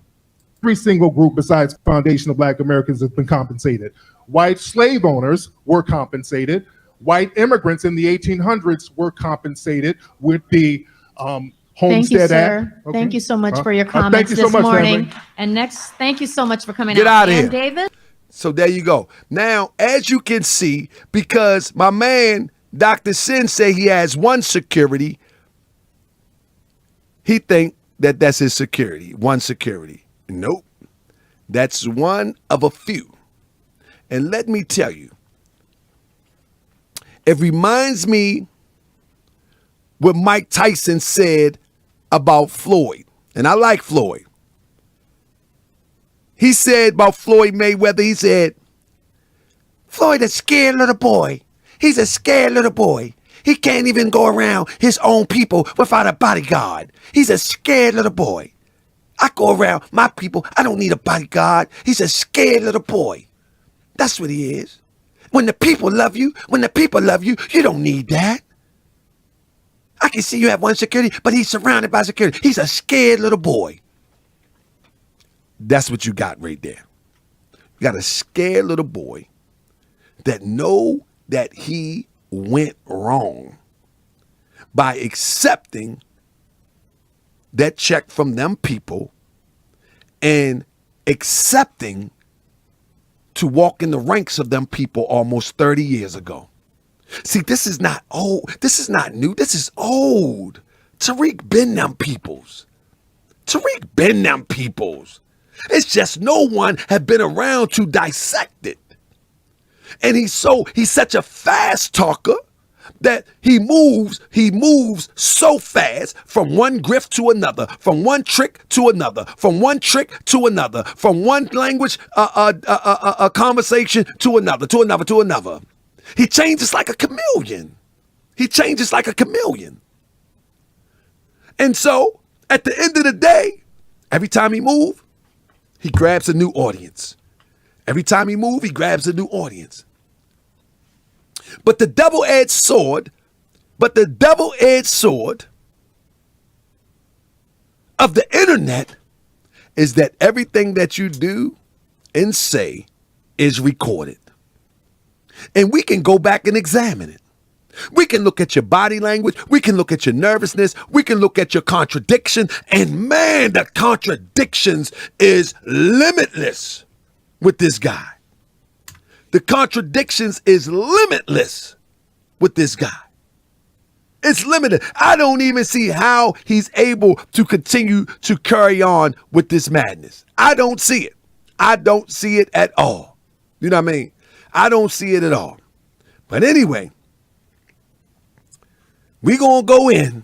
Every single group besides foundational Black Americans has been compensated. White slave owners were compensated. White immigrants in the 1800s were compensated with the Homestead Thank you, Act. sir. Okay. Thank you so much for your comments thank you so this much, morning. family. And next, thank you so much for coming Get out of And here. David? So there you go. Now, as you can see, because my man, Dr. Sin, say he has one security, he think that that's his security, one security. Nope. That's one of a few. And let me tell you, it reminds me what Mike Tyson said about Floyd. And I like Floyd. He said about Floyd Mayweather, he said, Floyd a scared little boy. He's a scared little boy. He can't even go around his own people without a bodyguard. He's a scared little boy. I go around my people. I don't need a bodyguard. He's a scared little boy. That's what he is. When the people love you, you don't need that. I can see you have one security, but he's surrounded by security. He's a scared little boy. That's what you got right there. You got a scared little boy that know that he went wrong by accepting that check from them people and accepting to walk in the ranks of them people almost 30 years ago. See, this is not old. This is not new. This is old. Tariq been them peoples. Tariq been them peoples. It's just no one had been around to dissect it. And he's such a fast talker that he moves so fast from one grift to another, from one trick to another, from one trick to another, from one language conversation to another. He changes like a chameleon. And so, at the end of the day, every time he moves, he grabs a new audience. Every time he moves, he grabs a new audience. But the double-edged sword of the internet is that everything that you do and say is recorded. And we can go back and examine it. We can look at your body language. We can look at your nervousness. We can look at your contradiction. And man, the contradictions is limitless with this guy. The contradictions is limitless with this guy. It's limited. I don't even see how he's able to continue to carry on with this madness. I don't see it. I don't see it at all. You know what I mean? I don't see it at all. But anyway, we're going to go in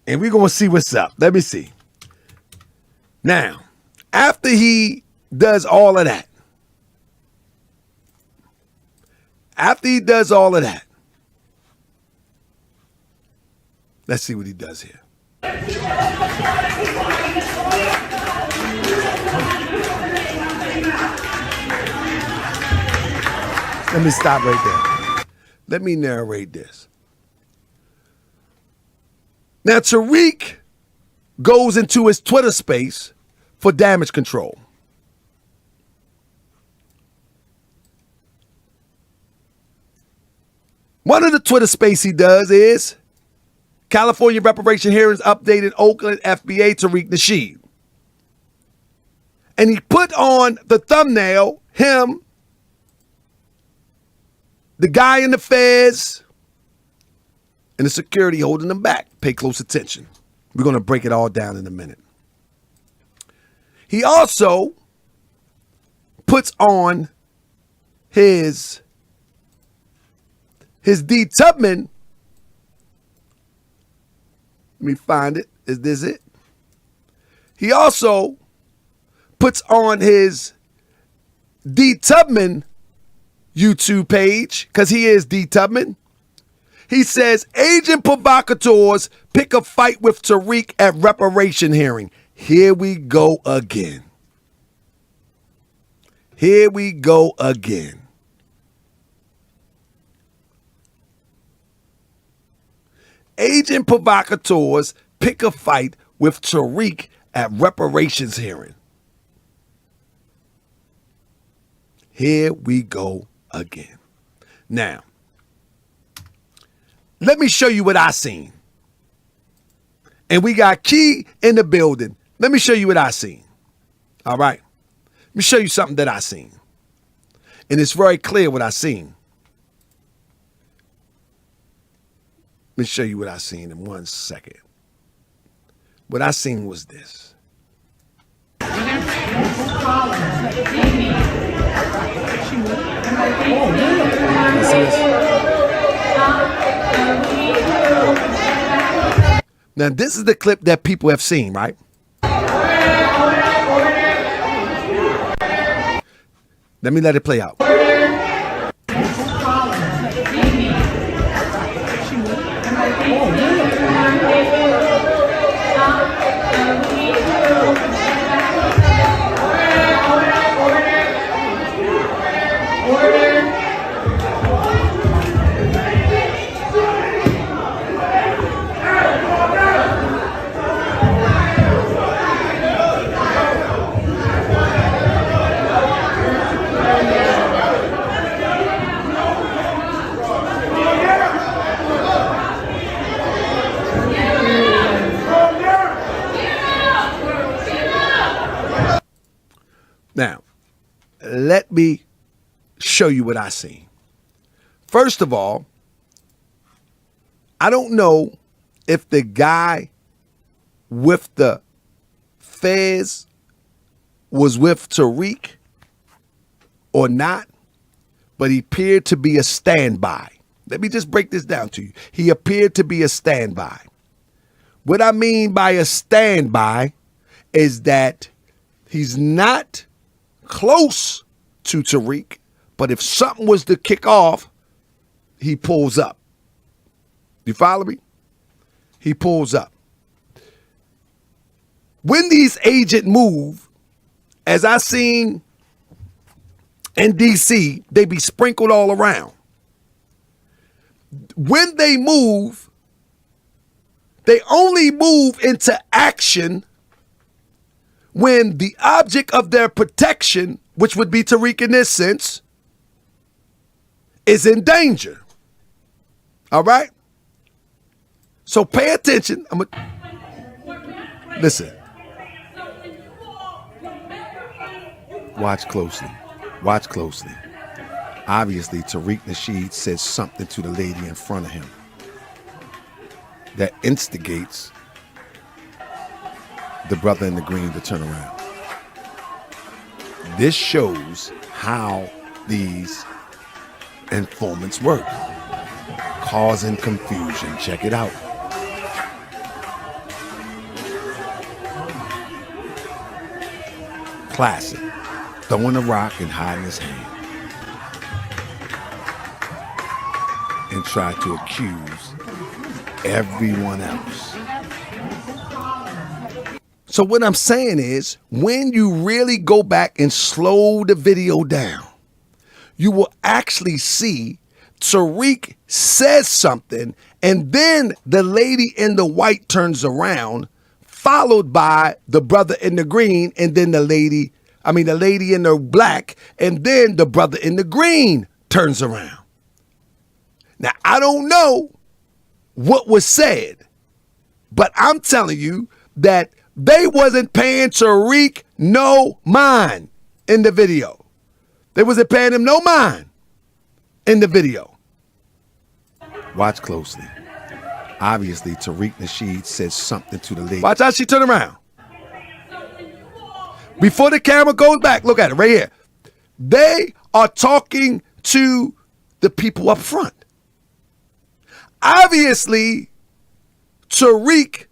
and we're going to see what's up. Let me see. Now, after he does all of that, let's see what he does here. Let me stop right there. Let me narrate this. Now, Tariq goes into his Twitter space for damage control. One of the Twitter space he does is California Reparation Hearings updated Oakland FBA Tariq Nasheed. And he put on the thumbnail him, the guy in the fez, and the security holding them back. Pay close attention. We're going to break it all down in a minute. He also puts on his D. Tubman. Let me find it. Is this it? He also puts on his D. Tubman YouTube page, because he is D. Tubman. He says, agent provocateurs pick a fight with Tariq at reparation hearing. Here we go again. Here we go again. Agent provocateurs pick a fight with Tariq at reparations hearing. Here we go again. Now, let me show you what I seen. And we got Key in the building. Let me show you what I seen. All right. me show you something that I seen. And it's very clear what I seen. Let me show you what I seen in 1 second. What I seen was this. Now, this is the clip that people have seen, right? Let me let it play out. Now, let me show you what I seen. First of all, I don't know if the guy with the fez was with Tariq or not, but he appeared to be a standby. Let me just break this down to you. He appeared to be a standby. What I mean by a standby is that he's not close to Tariq, but if something was to kick off, he pulls up. You follow me? He pulls up. When these agents move, as I seen in DC, they be sprinkled all around. When they move, they only move into action when the object of their protection, which would be Tariq in this sense, is in danger. All right? So pay attention. Listen. Watch closely. Watch closely. Obviously, Tariq Nasheed says something to the lady in front of him that instigates the brother in the green to turn around. This shows how these informants work. Causing confusion. Check it out. Classic. Throwing a rock and hiding his hand. And try to accuse everyone else. So what I'm saying is, when you really go back and slow the video down, you will actually see Tariq says something, and then the lady in the white turns around, followed by the brother in the green, and then the lady in the black, and then the brother in the green turns around. Now, I don't know what was said, but I'm telling you that they wasn't paying Tariq no mind in the video. They wasn't paying him no mind in the video. Watch closely. Obviously, Tariq Nasheed says something to the lady. Watch how she turn around. Before the camera goes back, look at it right here. They are talking to the people up front. Obviously, Tariq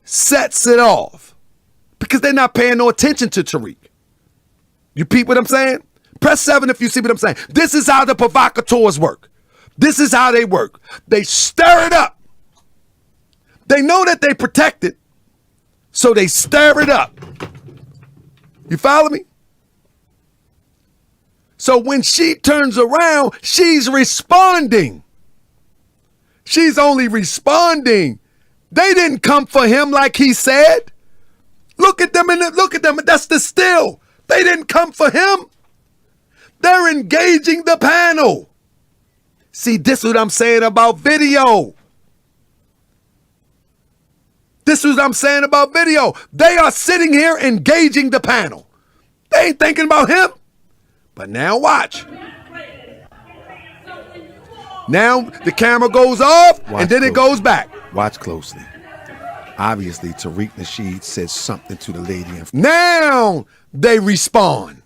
sets it off because they're not paying no attention to Tariq. You peep what I'm saying? Press 7 if you see what I'm saying. This is how the provocateurs work. This is how they work. They stir it up. They know that they protected, so they stir it up. You follow me? So when she turns around, she's responding. She's only responding. They didn't come for him like he said. Look at them look at them. That's the still. They didn't come for him. They're engaging the panel. See, this is what I'm saying about video. This is what I'm saying about video. They are sitting here engaging the panel. They ain't thinking about him. But now watch. Now the camera goes off and then it goes back. Watch closely. Obviously, Tariq Nasheed says something to the lady. Now they respond.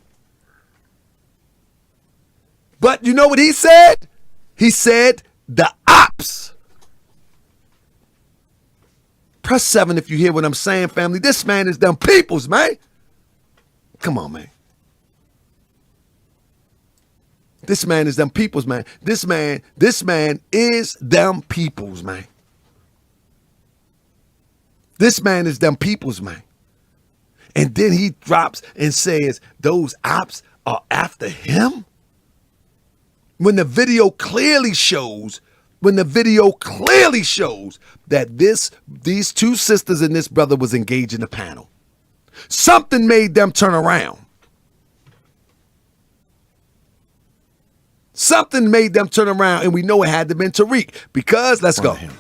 But you know what he said? He said the opps. Press 7 if you hear what I'm saying, family. This man is them peoples, man. Come on, man. This man is them peoples, man. This man is them peoples, man. This man is them peoples, man. And then he drops and says, those opps are after him? When the video clearly shows that these two sisters and this brother was engaged in a panel. Something made them turn around. Something made them turn around, and we know it had to have been Tariq, because let's go. Him.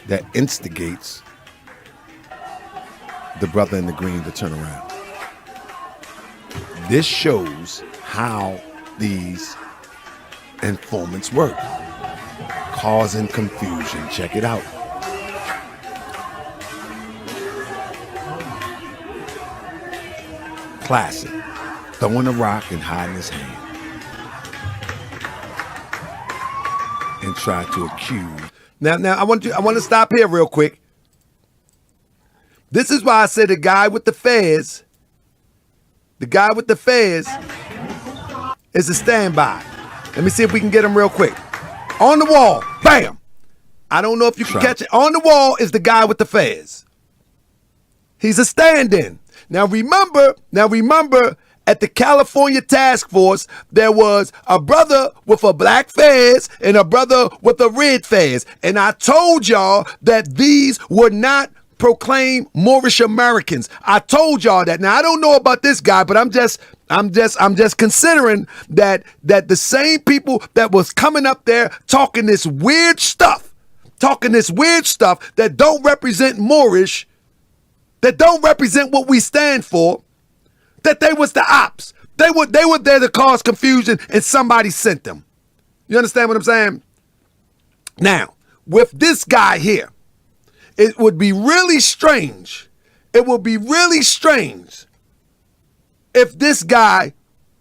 That instigates the brother in the green to turn around. This shows how these informants work, causing confusion. Check it out. Classic. Throwing a rock and hiding his hand. And try to accuse. Now I want to stop here real quick. This is why I said the guy with the fez is a standby. Let me see if we can get him real quick. On the wall, bam. I don't know if you can catch it. On the wall is the guy with the fez. He's a stand-in. Now remember, at the California Task Force, there was a brother with a black fez and a brother with a red fez. And I told y'all that these were not proclaimed Moorish Americans. I told y'all that. Now I don't know about this guy, but I'm just considering that the same people that was coming up there talking this weird stuff that don't represent Moorish, that don't represent what we stand for, that they was the opps. They were there to cause confusion, and somebody sent them. You understand what I'm saying? Now, with this guy here, it would be really strange. It would be really strange if this guy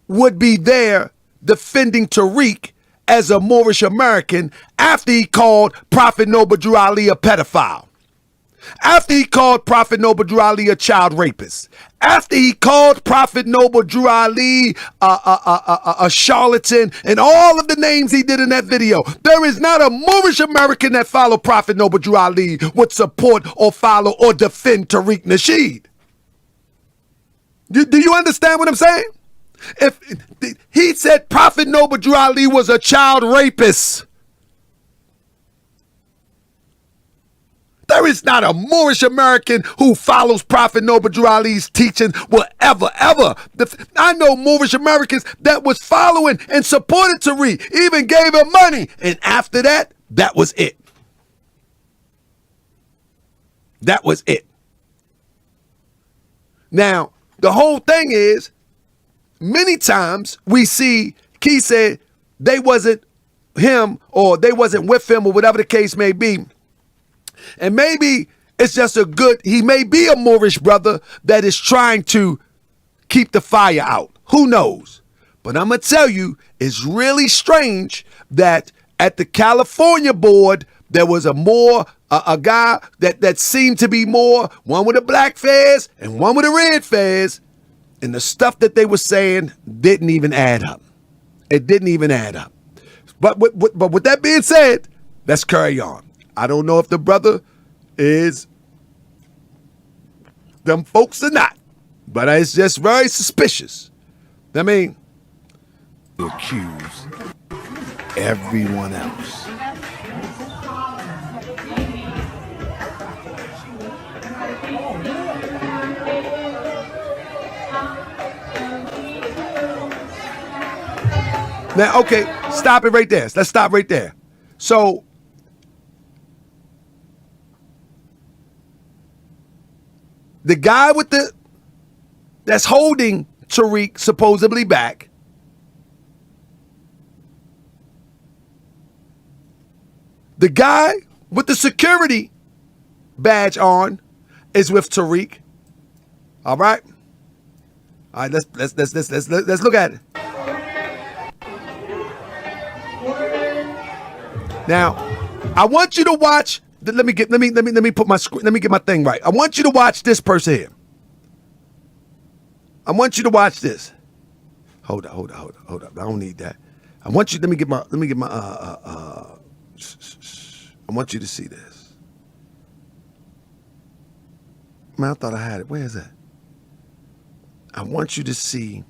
would be there defending Tariq as a Moorish American after he called Prophet Noble Drew Ali a pedophile. After he called Prophet Noble Drew Ali a child rapist. After he called Prophet Noble Drew Ali a charlatan, and all of the names he did in that video. There is not a Moorish American that followed Prophet Noble Drew Ali would support or follow or defend Tariq Nasheed. Do you understand what I'm saying? If he said Prophet Noble Drew Ali was a child rapist, there is not a Moorish American who follows Prophet Noble Drew Ali's teaching will ever. I know Moorish Americans that was following and supported Tariq, even gave him money. And after that, that was it. That was it. Now, the whole thing is, many times we see Key said they wasn't him or they wasn't with him or whatever the case may be. And maybe it's just he may be a Moorish brother that is trying to keep the fire out. Who knows? But I'm going to tell you, it's really strange that at the California board, there was a guy that seemed to be more, one with a black fez and one with a red fez. And the stuff that they were saying didn't even add up. It didn't even add up. But with that being said, let's carry on. I don't know if the brother is them folks or not, but it's just very suspicious. I mean, To accuse everyone else. now, okay, stop it right there. Let's stop right there. So, the guy with the that's holding Tariq supposedly back. The guy with the security badge on is with Tariq. All right. All right, let's look at it. Now, I want you to watch. Let me get my thing right. I want you to watch this person here. I want you to watch this. Hold up. I don't need that. I want you. Let me get my. I want you to see this. Man, I thought I had it. Where is that? I want you to see.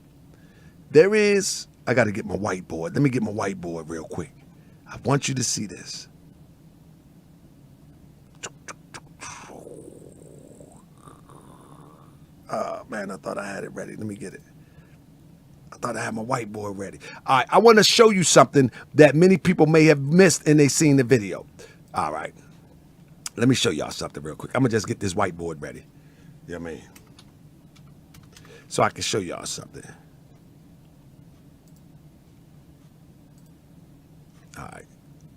There is. I got to get my whiteboard. Let me get my whiteboard real quick. I want you to see this. Oh, man, I thought I had it ready. Let me get it. I thought I had my whiteboard ready. All right, I want to show you something that many people may have missed and they seen the video. All right. Let me show y'all something real quick. I'm going to just get this whiteboard ready. You know what I mean? So I can show y'all something. All right.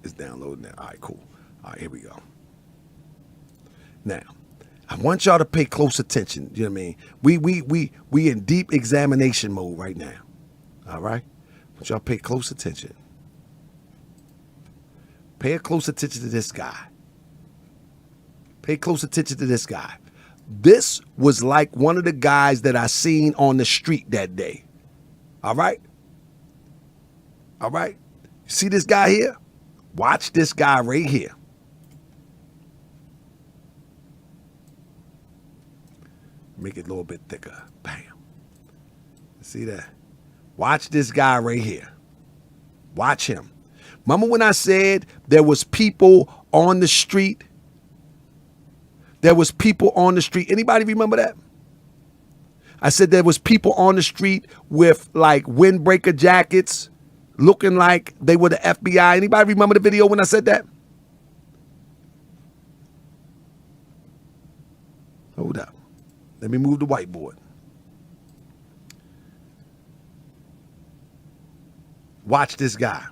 It's downloading now. All right, cool. All right, here we go. Now, I want y'all to pay close attention. You know what I mean? We in deep examination mode right now. All right? I want y'all to pay close attention. Pay close attention to this guy. Pay close attention to this guy. This was like one of the guys that I seen on the street that day. All right? All right? You see this guy here? Watch this guy right here. Make it a little bit thicker. Bam. See that? Watch this guy right here. Watch him. Remember when I said there was people on the street? There was people on the street. Anybody remember that? I said there was people on the street with like windbreaker jackets looking like they were the FBI. Anybody remember the video when I said that? Hold up. Let me move the whiteboard. Watch this guy.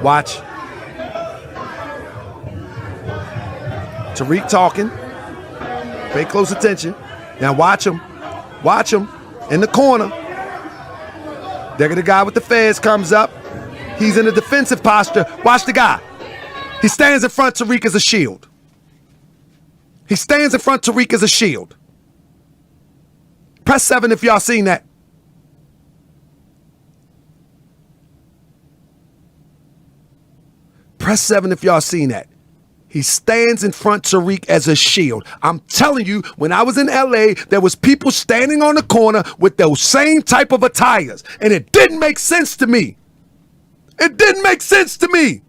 Watch. Tariq talking. Pay close attention. Now watch him. Watch him in the corner. There the guy with the fez comes up. He's in a defensive posture. Watch the guy. He stands in front of Tariq as a shield. He stands in front of Tariq as a shield. Press 7 if y'all seen that. Press 7 if y'all seen that. He stands in front of Tariq as a shield. I'm telling you, when I was in LA, there was people standing on the corner with those same type of attires. And it didn't make sense to me. It didn't make sense to me.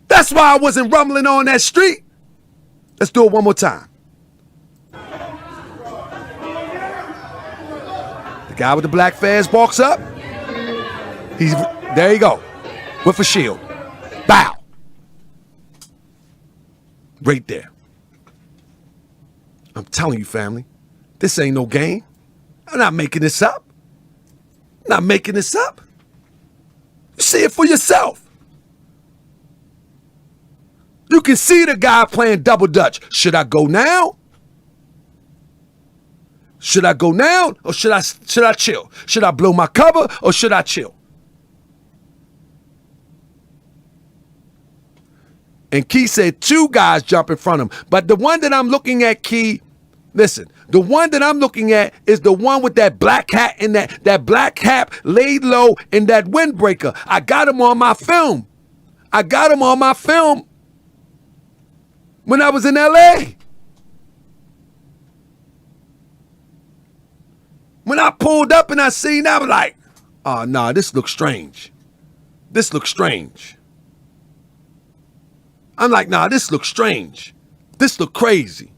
That's why I wasn't rumbling on that street. Let's do it one more time. The guy with the black fez walks up. There you go. With a shield. Bow. Right there. I'm telling you, family, this ain't no game. I'm not making this up. I'm not making this up. You see it for yourself. You can see the guy playing double dutch. Should I go now? Should I go now or should I chill? Should I blow my cover or should I chill? And Key said 2 guys jump in front of him. But the one that I'm looking at, Key, listen, the one that I'm looking at is the one with that black hat and that black hat laid low in that windbreaker. I got him on my film. I got him on my film when I was in LA. When I pulled up and I seen that, I was like, oh, no, this looks strange. This looks strange. I'm like, nah, this looks strange. This look crazy.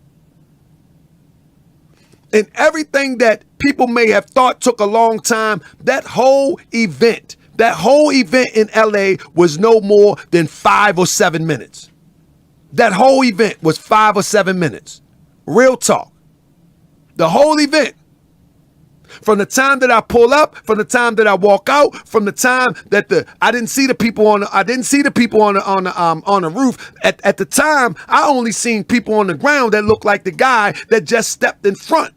And everything that people may have thought took a long time, that whole event That whole event in LA was no more than 5 or 7 minutes. That whole event was 5 or 7 minutes. Real talk. The whole event. From the time that I pull up, from the time that I walk out, from the time that I didn't see the people on the roof. At the time, I only seen people on the ground that looked like the guy that just stepped in front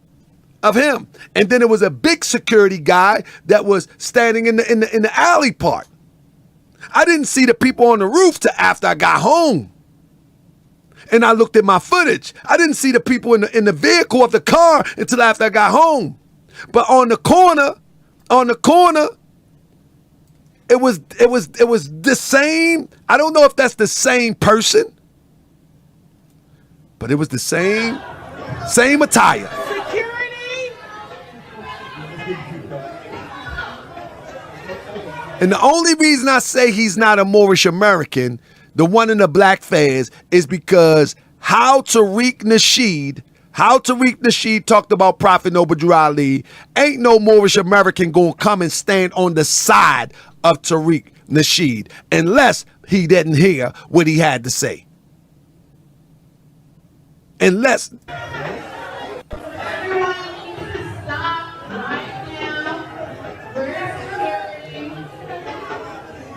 of him. And then there was a big security guy that was standing in the alley part. I didn't see the people on the roof till after I got home. And I looked at my footage. I didn't see the people in the vehicle of the car until after I got home. But on the corner, it was the same. I don't know if that's the same person, but it was the same attire. Security! And the only reason I say he's not a Moorish American, the one in the black fez, is because how Tariq Nasheed talked about Prophet Noble Ali, ain't no Moorish American gonna come and stand on the side of Tariq Nasheed unless he didn't hear what he had to say. Unless...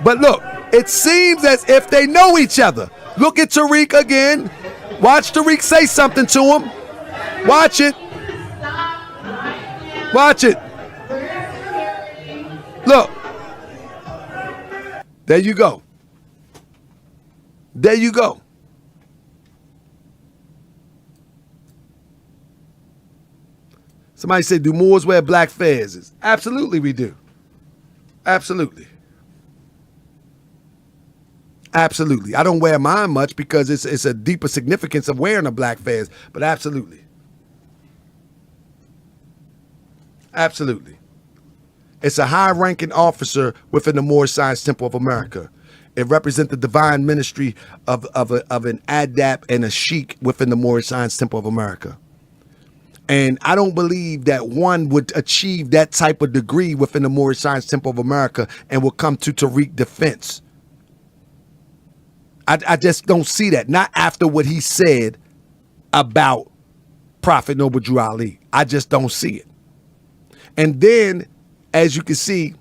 But look, it seems as if they know each other. Look at Tariq again. Watch Tariq say something to him. Watch it. Watch it. Look. There you go. There you go. Somebody said, do Moors wear black fezzes? Absolutely we do. Absolutely. Absolutely. I don't wear mine much because it's a deeper significance of wearing a black fez, but absolutely. Absolutely. It's a high-ranking officer within the Moorish Science Temple of America. It represents the divine ministry of an adept and a sheikh within the Moorish Science Temple of America. And I don't believe that one would achieve that type of degree within the Moorish Science Temple of America and will come to Tariq defense. I just don't see that. Not after what he said about Prophet Noble Drew Ali. I just don't see it. And then, as you can see,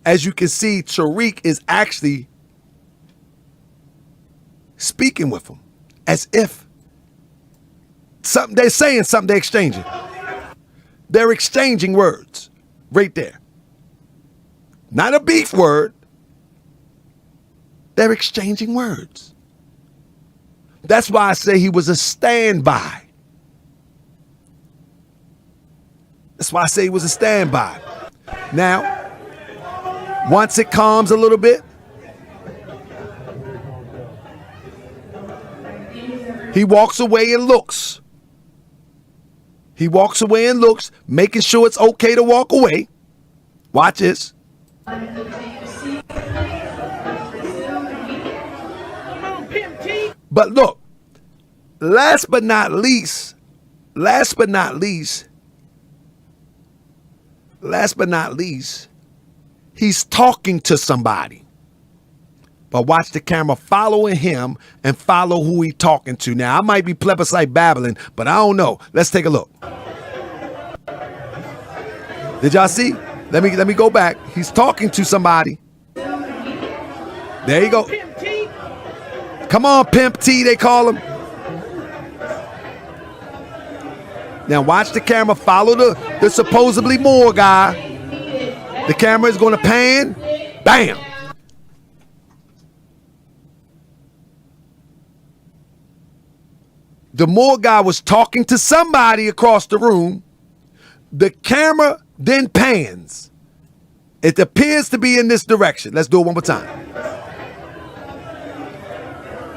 Tariq is actually speaking with him as if something they're saying, something they're exchanging. They're exchanging words right there. Not a beef word. They're exchanging words. That's why I say he was a standby. That's why I say he was a standby. Now, once it calms a little bit, he walks away and looks. He walks away and looks, making sure it's okay to walk away. Watch this. But look, last but not least, he's talking to somebody. But watch the camera following him and follow who he's talking to. Now, I might be plebiscite babbling, but I don't know. Let's take a look. Did y'all see? Let me go back. He's talking to somebody. There you go. Come on, Pimp T, they call him. Now watch the camera follow the supposedly Moor guy. The camera is going to pan. Bam. The Moor guy was talking to somebody across the room. The camera then pans. It appears to be in this direction. Let's do it one more time.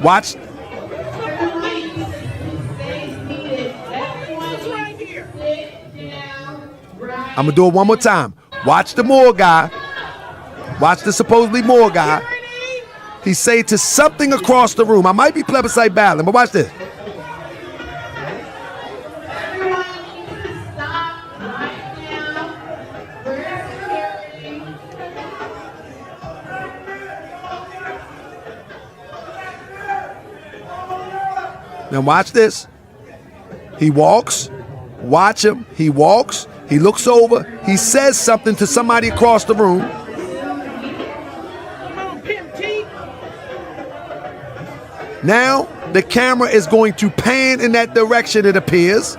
Watch. I'm going to do it one more time. Watch the Moor guy. Watch the supposedly Moor guy. He say to something across the room. I might be plebiscite battling, but watch this. Now watch this. He walks. Watch him. He walks. He looks over. He says something to somebody across the room. Now the camera is going to pan in that direction, it appears.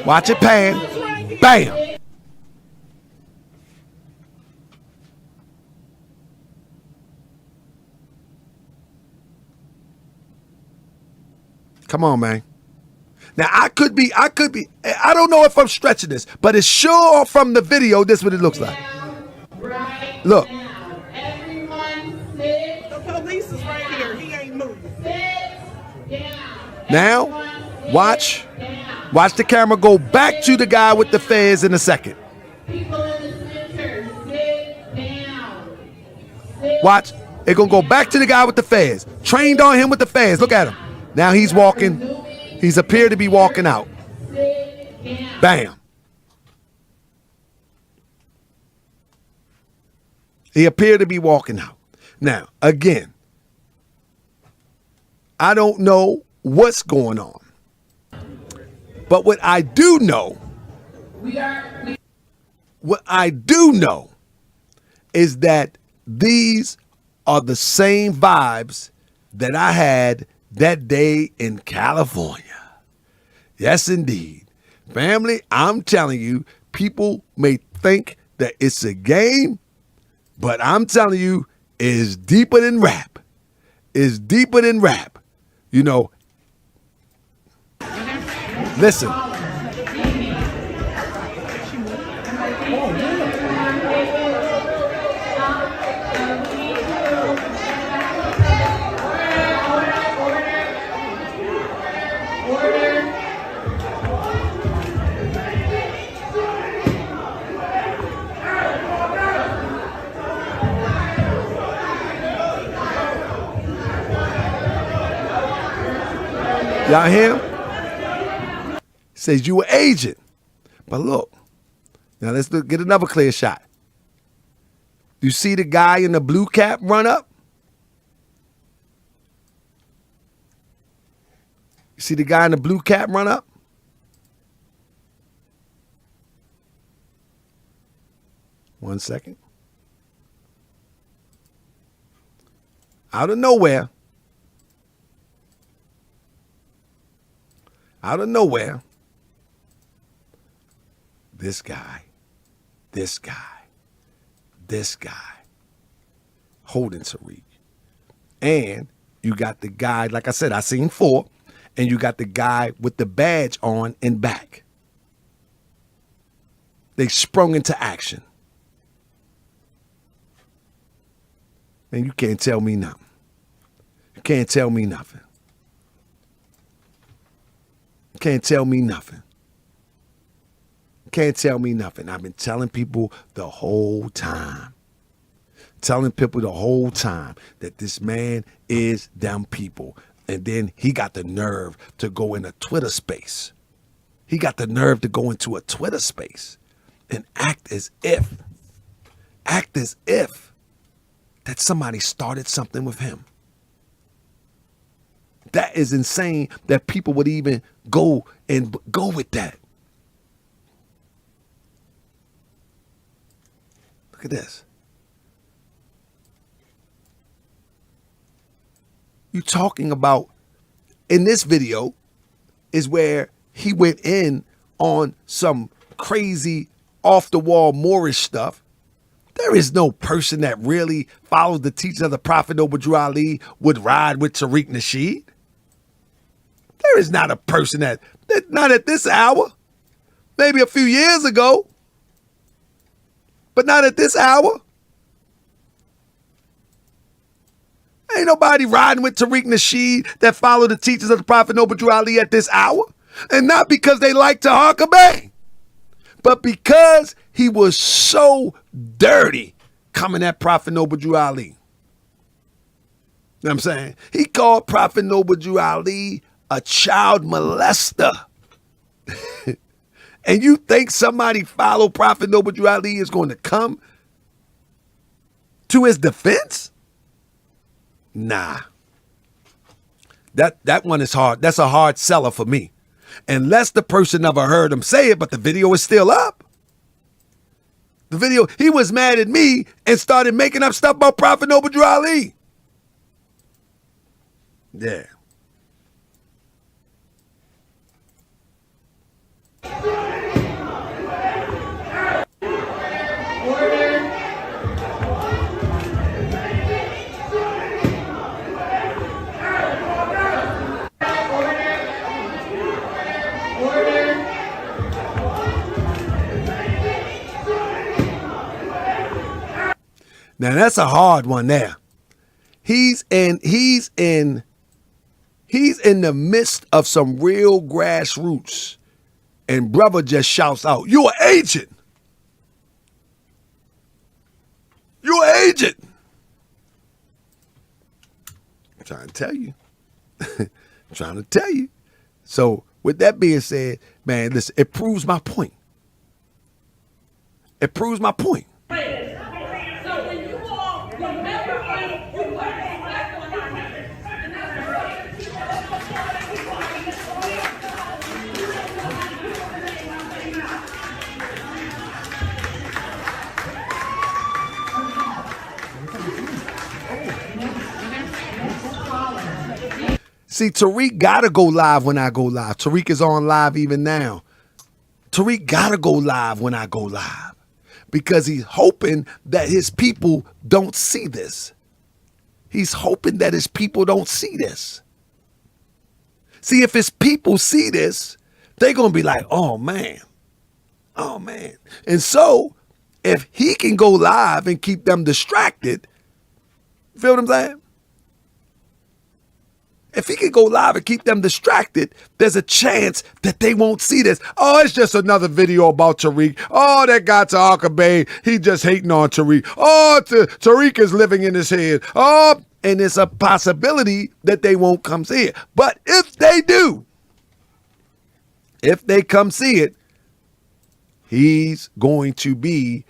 Watch it pan. Bam. Come on, man. Now, I don't know if I'm stretching this, but it's sure from the video, this is what it looks like. Look. The police is right here. He ain't moving. Now, watch the camera go back to the guy with the fez in a second. Watch, it's gonna go back to the guy with the fez. Trained on him with the fez. Look at him. Now he's walking. He's appeared to be walking out. Bam. He appeared to be walking out. Now, again, I don't know what's going on. But what I do know is that these are the same vibes that I had that day in California. Yes, indeed. Family, I'm telling you, people may think that it's a game, but I'm telling you, it's deeper than rap. It's deeper than rap. You know, listen. Y'all hear him? Says you an agent. But look, now let's get another clear shot. You see the guy in the blue cap run up? You see the guy in the blue cap run up? One second. Out of nowhere, this guy holding Tariq. And you got the guy, like I said, I seen 4, and you got the guy with the badge on in back. They sprung into action. And you can't tell me nothing. You can't tell me nothing. Can't tell me nothing. Can't tell me nothing. I've been telling people the whole time. That this man is them people. And then he got the nerve to go in a Twitter space. He got the nerve to go into a Twitter space and act as if that somebody started something with him. That is insane that people would even go with that. Look at this. You talking about, in this video, is where he went in on some crazy off-the-wall Moorish stuff. There is no person that really follows the teachings of the Prophet Noble Ali would ride with Tariq Nasheed. There is not a person that not at this hour. Maybe a few years ago, but not at this hour. Ain't nobody riding with Tariq Nasheed that follow the teachings of the Prophet Noble Ali at this hour. And not because they like to hark a bang, but because he was so dirty coming at Prophet Noble Ali. You know what I'm saying? He called Prophet Noble Ali a child molester. And you think somebody follow Prophet Noble Ali is going to come to his defense? Nah. That one is hard. That's a hard seller for me. Unless the person never heard him say it, but the video is still up. The video, he was mad at me and started making up stuff about Prophet Noble Drew Ali. Yeah. Now that's a hard one there. He's in the midst of some real grassroots, and brother just shouts out, "You're an agent. You're an agent." I'm trying to tell you. I'm trying to tell you. So with that being said, man, listen, it proves my point. It proves my point. See, Tariq gotta go live when I go live. Tariq is on live even now. Tariq gotta go live when I go live because he's hoping that his people don't see this. He's hoping that his people don't see this. See, if his people see this, they're gonna be like, "Oh man, oh man." And so, if he can go live and keep them distracted, you feel what I'm saying? If he can go live and keep them distracted, there's a chance that they won't see this. Oh, it's just another video about Tariq. Oh, that guy Tariq Bay, he just hating on Tariq. Oh, Tariq is living in his head. Oh, and it's a possibility that they won't come see it. But if they do, if they come see it, he's going to be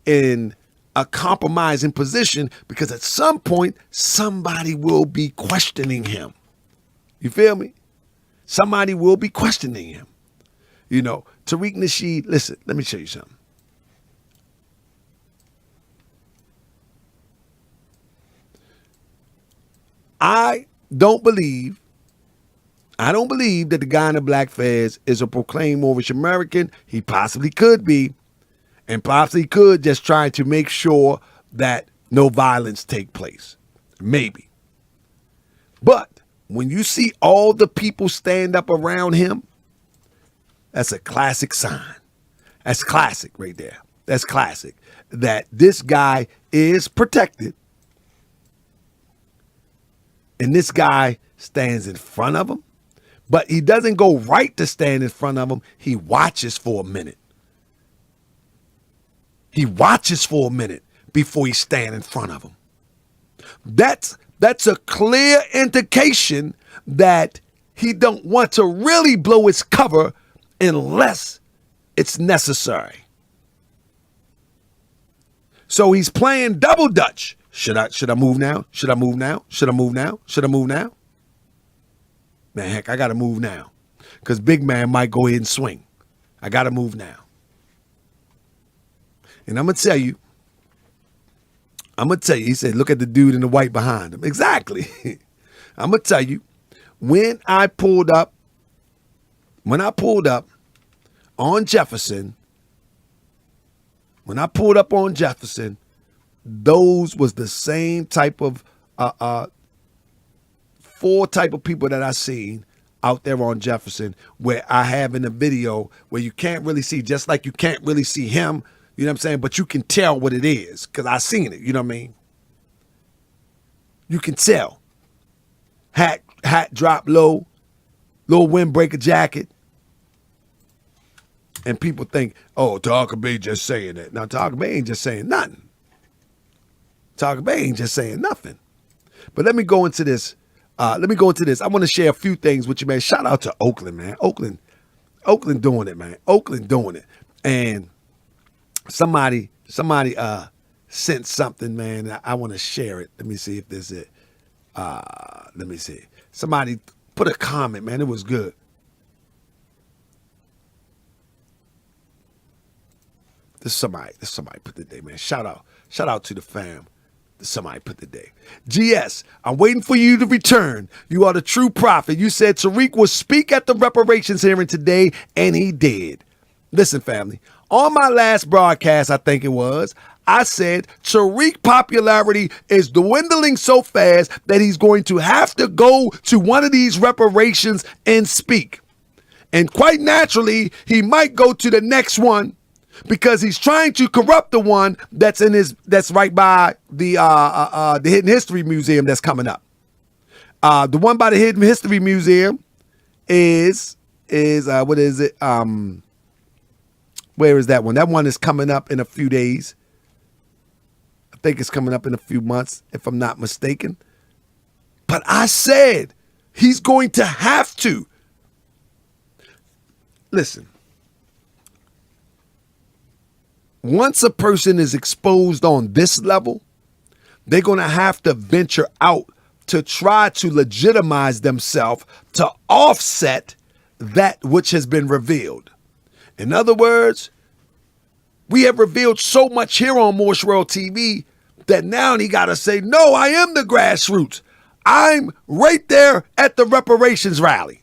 in a compromising position because at some point, somebody will be questioning him. You feel me? Somebody will be questioning him. You know, Tariq Nasheed, listen, let me show you something. I don't believe that the guy in the black fez is a proclaimed Moorish American. He possibly could be, and possibly could just try to make sure that no violence take place. Maybe. But when you see all the people stand up around him, that's a classic sign. That's classic right there. That's classic. That this guy is protected. And this guy stands in front of him. But he doesn't go right to stand in front of him. He watches for a minute. He watches for a minute before he stands in front of him. That's a clear indication that he don't want to really blow his cover unless it's necessary. So he's playing double dutch. Should I move now? Should I move now? Should I move now? Should I move now? Man, heck, I gotta move now. Because big man might go ahead and swing. I gotta move now. And I'm gonna tell you, he said, look at the dude in the white behind him. Exactly. I'm going to tell you, when I pulled up on Jefferson, those was the same type of, four type of people that I seen out there on Jefferson, where I have in the video where you can't really see, just like you can't really see him. You know what I'm saying? But you can tell what it is because I seen it. You know what I mean? You can tell. Hat drop low, little windbreaker jacket. And people think, oh, Tariq Bay just saying that. Now, Tariq Bay ain't just saying nothing. Tariq Bay ain't just saying nothing. But let me go into this. I want to share a few things with you, man. Shout out to Oakland, man. Oakland doing it, man. Oakland doing it. And somebody sent something, man. I want to share it. Let me see if this is it. Let me see. Somebody put a comment, man. It was good. This somebody put the day, man. Shout out to the fam. Somebody put the day. GS, I'm waiting for you to return. You are the true prophet. You said Tariq will speak at the reparations hearing today, and he did. Listen, family, on my last broadcast, I think it was, I said Tariq's popularity is dwindling so fast that he's going to have to go to one of these reparations and speak. And quite naturally, he might go to the next one, because he's trying to corrupt the one that's right by the Hidden History Museum that's coming up. The one by the Hidden History Museum is what is it? Where is that one? That one is coming up in a few days. I think it's coming up in a few months, if I'm not mistaken. But I said he's going to have to. Listen. Once a person is exposed on this level, they're going to have to venture out to try to legitimize themselves to offset that which has been revealed. In other words, we have revealed so much here on Moorish World TV that now he got to say, no, I am the grassroots. I'm right there at the reparations rally.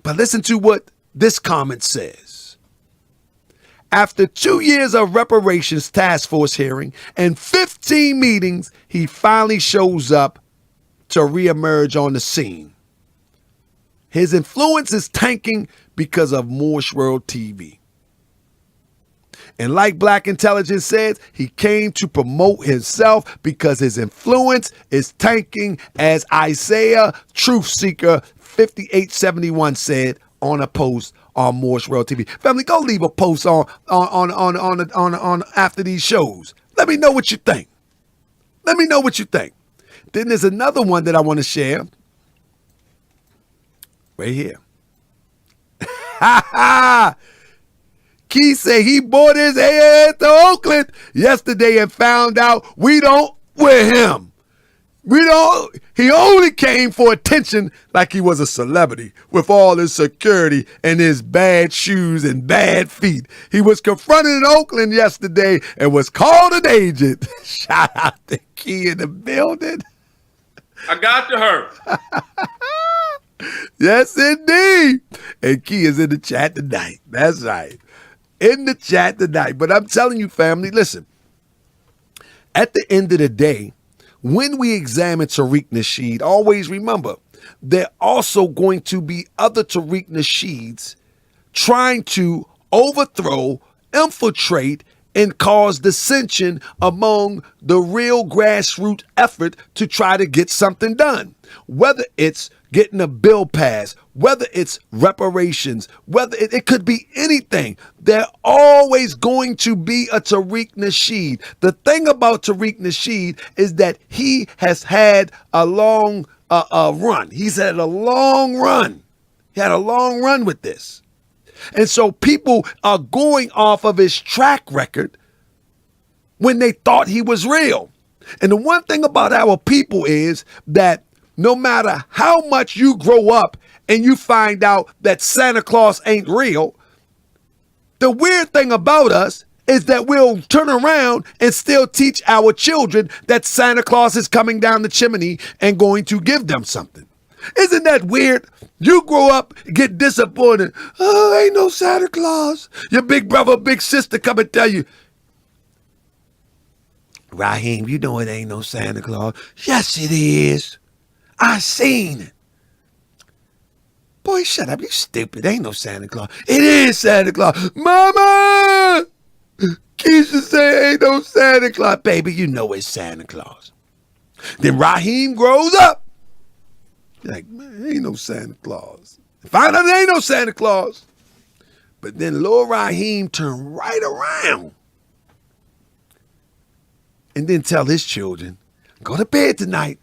But listen to what this comment says. After 2 years of Reparations Task Force hearing and 15 meetings, he finally shows up to reemerge on the scene. His influence is tanking because of Moorish World TV. And like Black Intelligence says, he came to promote himself because his influence is tanking, as Isaiah Truth Seeker 5871 said on a post on Moorish World TV. Family, go leave a post on after these shows. Let me know what you think. Let me know what you think. Then there's another one that I want to share. Right here. Key said he bought his head to Oakland yesterday and found out we don't with him. He only came for attention like he was a celebrity with all his security and his bad shoes and bad feet. He was confronted in Oakland yesterday and was called an agent. Shout out to Key in the building. I got to her. Yes, indeed. And Key is in the chat tonight. That's right. In the chat tonight. But I'm telling you, family, listen. At the end of the day, when we examine Tariq Nasheed, always remember, there are also going to be other Tariq Nasheeds trying to overthrow, infiltrate, and cause dissension among the real grassroots effort to try to get something done. Whether it's getting a bill passed, whether it's reparations, whether it could be anything, there's always going to be a Tariq Nasheed. The thing about Tariq Nasheed is that he has had a long run. He's had a long run. He had a long run with this. And so people are going off of his track record when they thought he was real. And the one thing about our people is that no matter how much you grow up and you find out that Santa Claus ain't real, the weird thing about us is that we'll turn around and still teach our children that Santa Claus is coming down the chimney and going to give them something. Isn't that weird? You grow up, get disappointed. Oh, ain't no Santa Claus. Your big brother, big sister come and tell you, Raheem, you know it ain't no Santa Claus. Yes, it is. I seen it. Boy, shut up. You stupid. Ain't no Santa Claus. It is Santa Claus. Mama! Keisha say ain't no Santa Claus. Baby, you know it's Santa Claus. Then Raheem grows up. Like, man, ain't no Santa Claus. Find out there ain't no Santa Claus. But then Lord Raheem turned right around and then tell his children, go to bed tonight.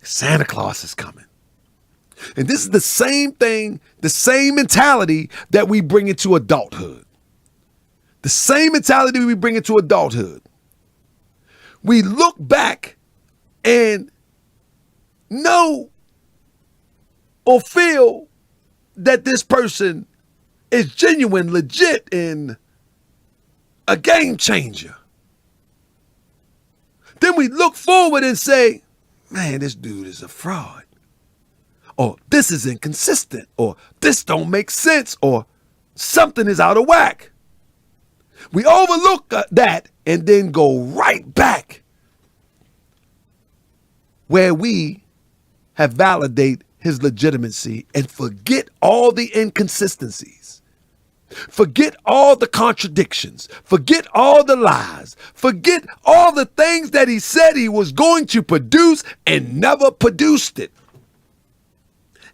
Santa Claus is coming. And this is the same thing, the same mentality that we bring into adulthood. The same mentality we bring into adulthood. we look back and know or feel that this person is genuine, legit, and a game changer. Then we look forward and say, man, this dude is a fraud. Or this is inconsistent. Or this don't make sense. Or something is out of whack. We overlook that and then go right back where we have validated his legitimacy and forget all the inconsistencies. Forget all the contradictions. Forget all the lies. Forget all the things that he said he was going to produce and never produced it.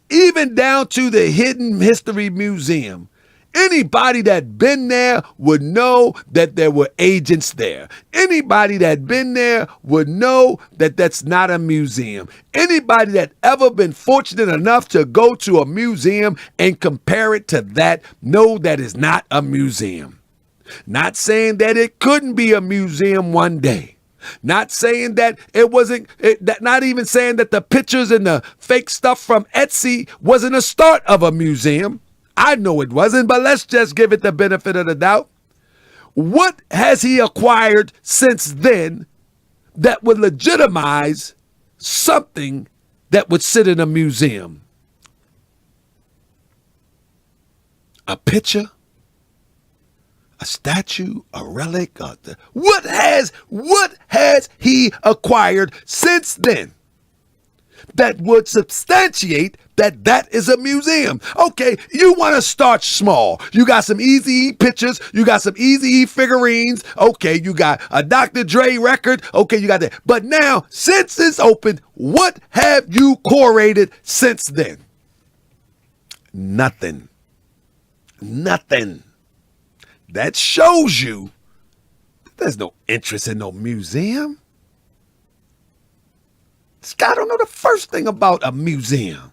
Even down to the Hidden History Museum. Anybody that been there would know that there were agents there. Anybody that been there would know that that's not a museum. Anybody that ever been fortunate enough to go to a museum and compare it to that, know that is not a museum. Not saying that it couldn't be a museum one day. Not saying that it wasn't, not even saying that the pictures and the fake stuff from Etsy wasn't a start of a museum. I know it wasn't, but let's just give it the benefit of the doubt. What has he acquired since then that would legitimize something that would sit in a museum? A picture? A statue? A relic? What has he acquired since then that would substantiate that is a museum? Okay, you want to start small. You got some Eazy-E pictures. You got some Eazy-E figurines. Okay, you got a Dr. Dre record. Okay, you got that. But now, since it's opened, what have you curated since then? Nothing. Nothing. That shows you there's no interest in no museum. This guy don't know the first thing about a museum.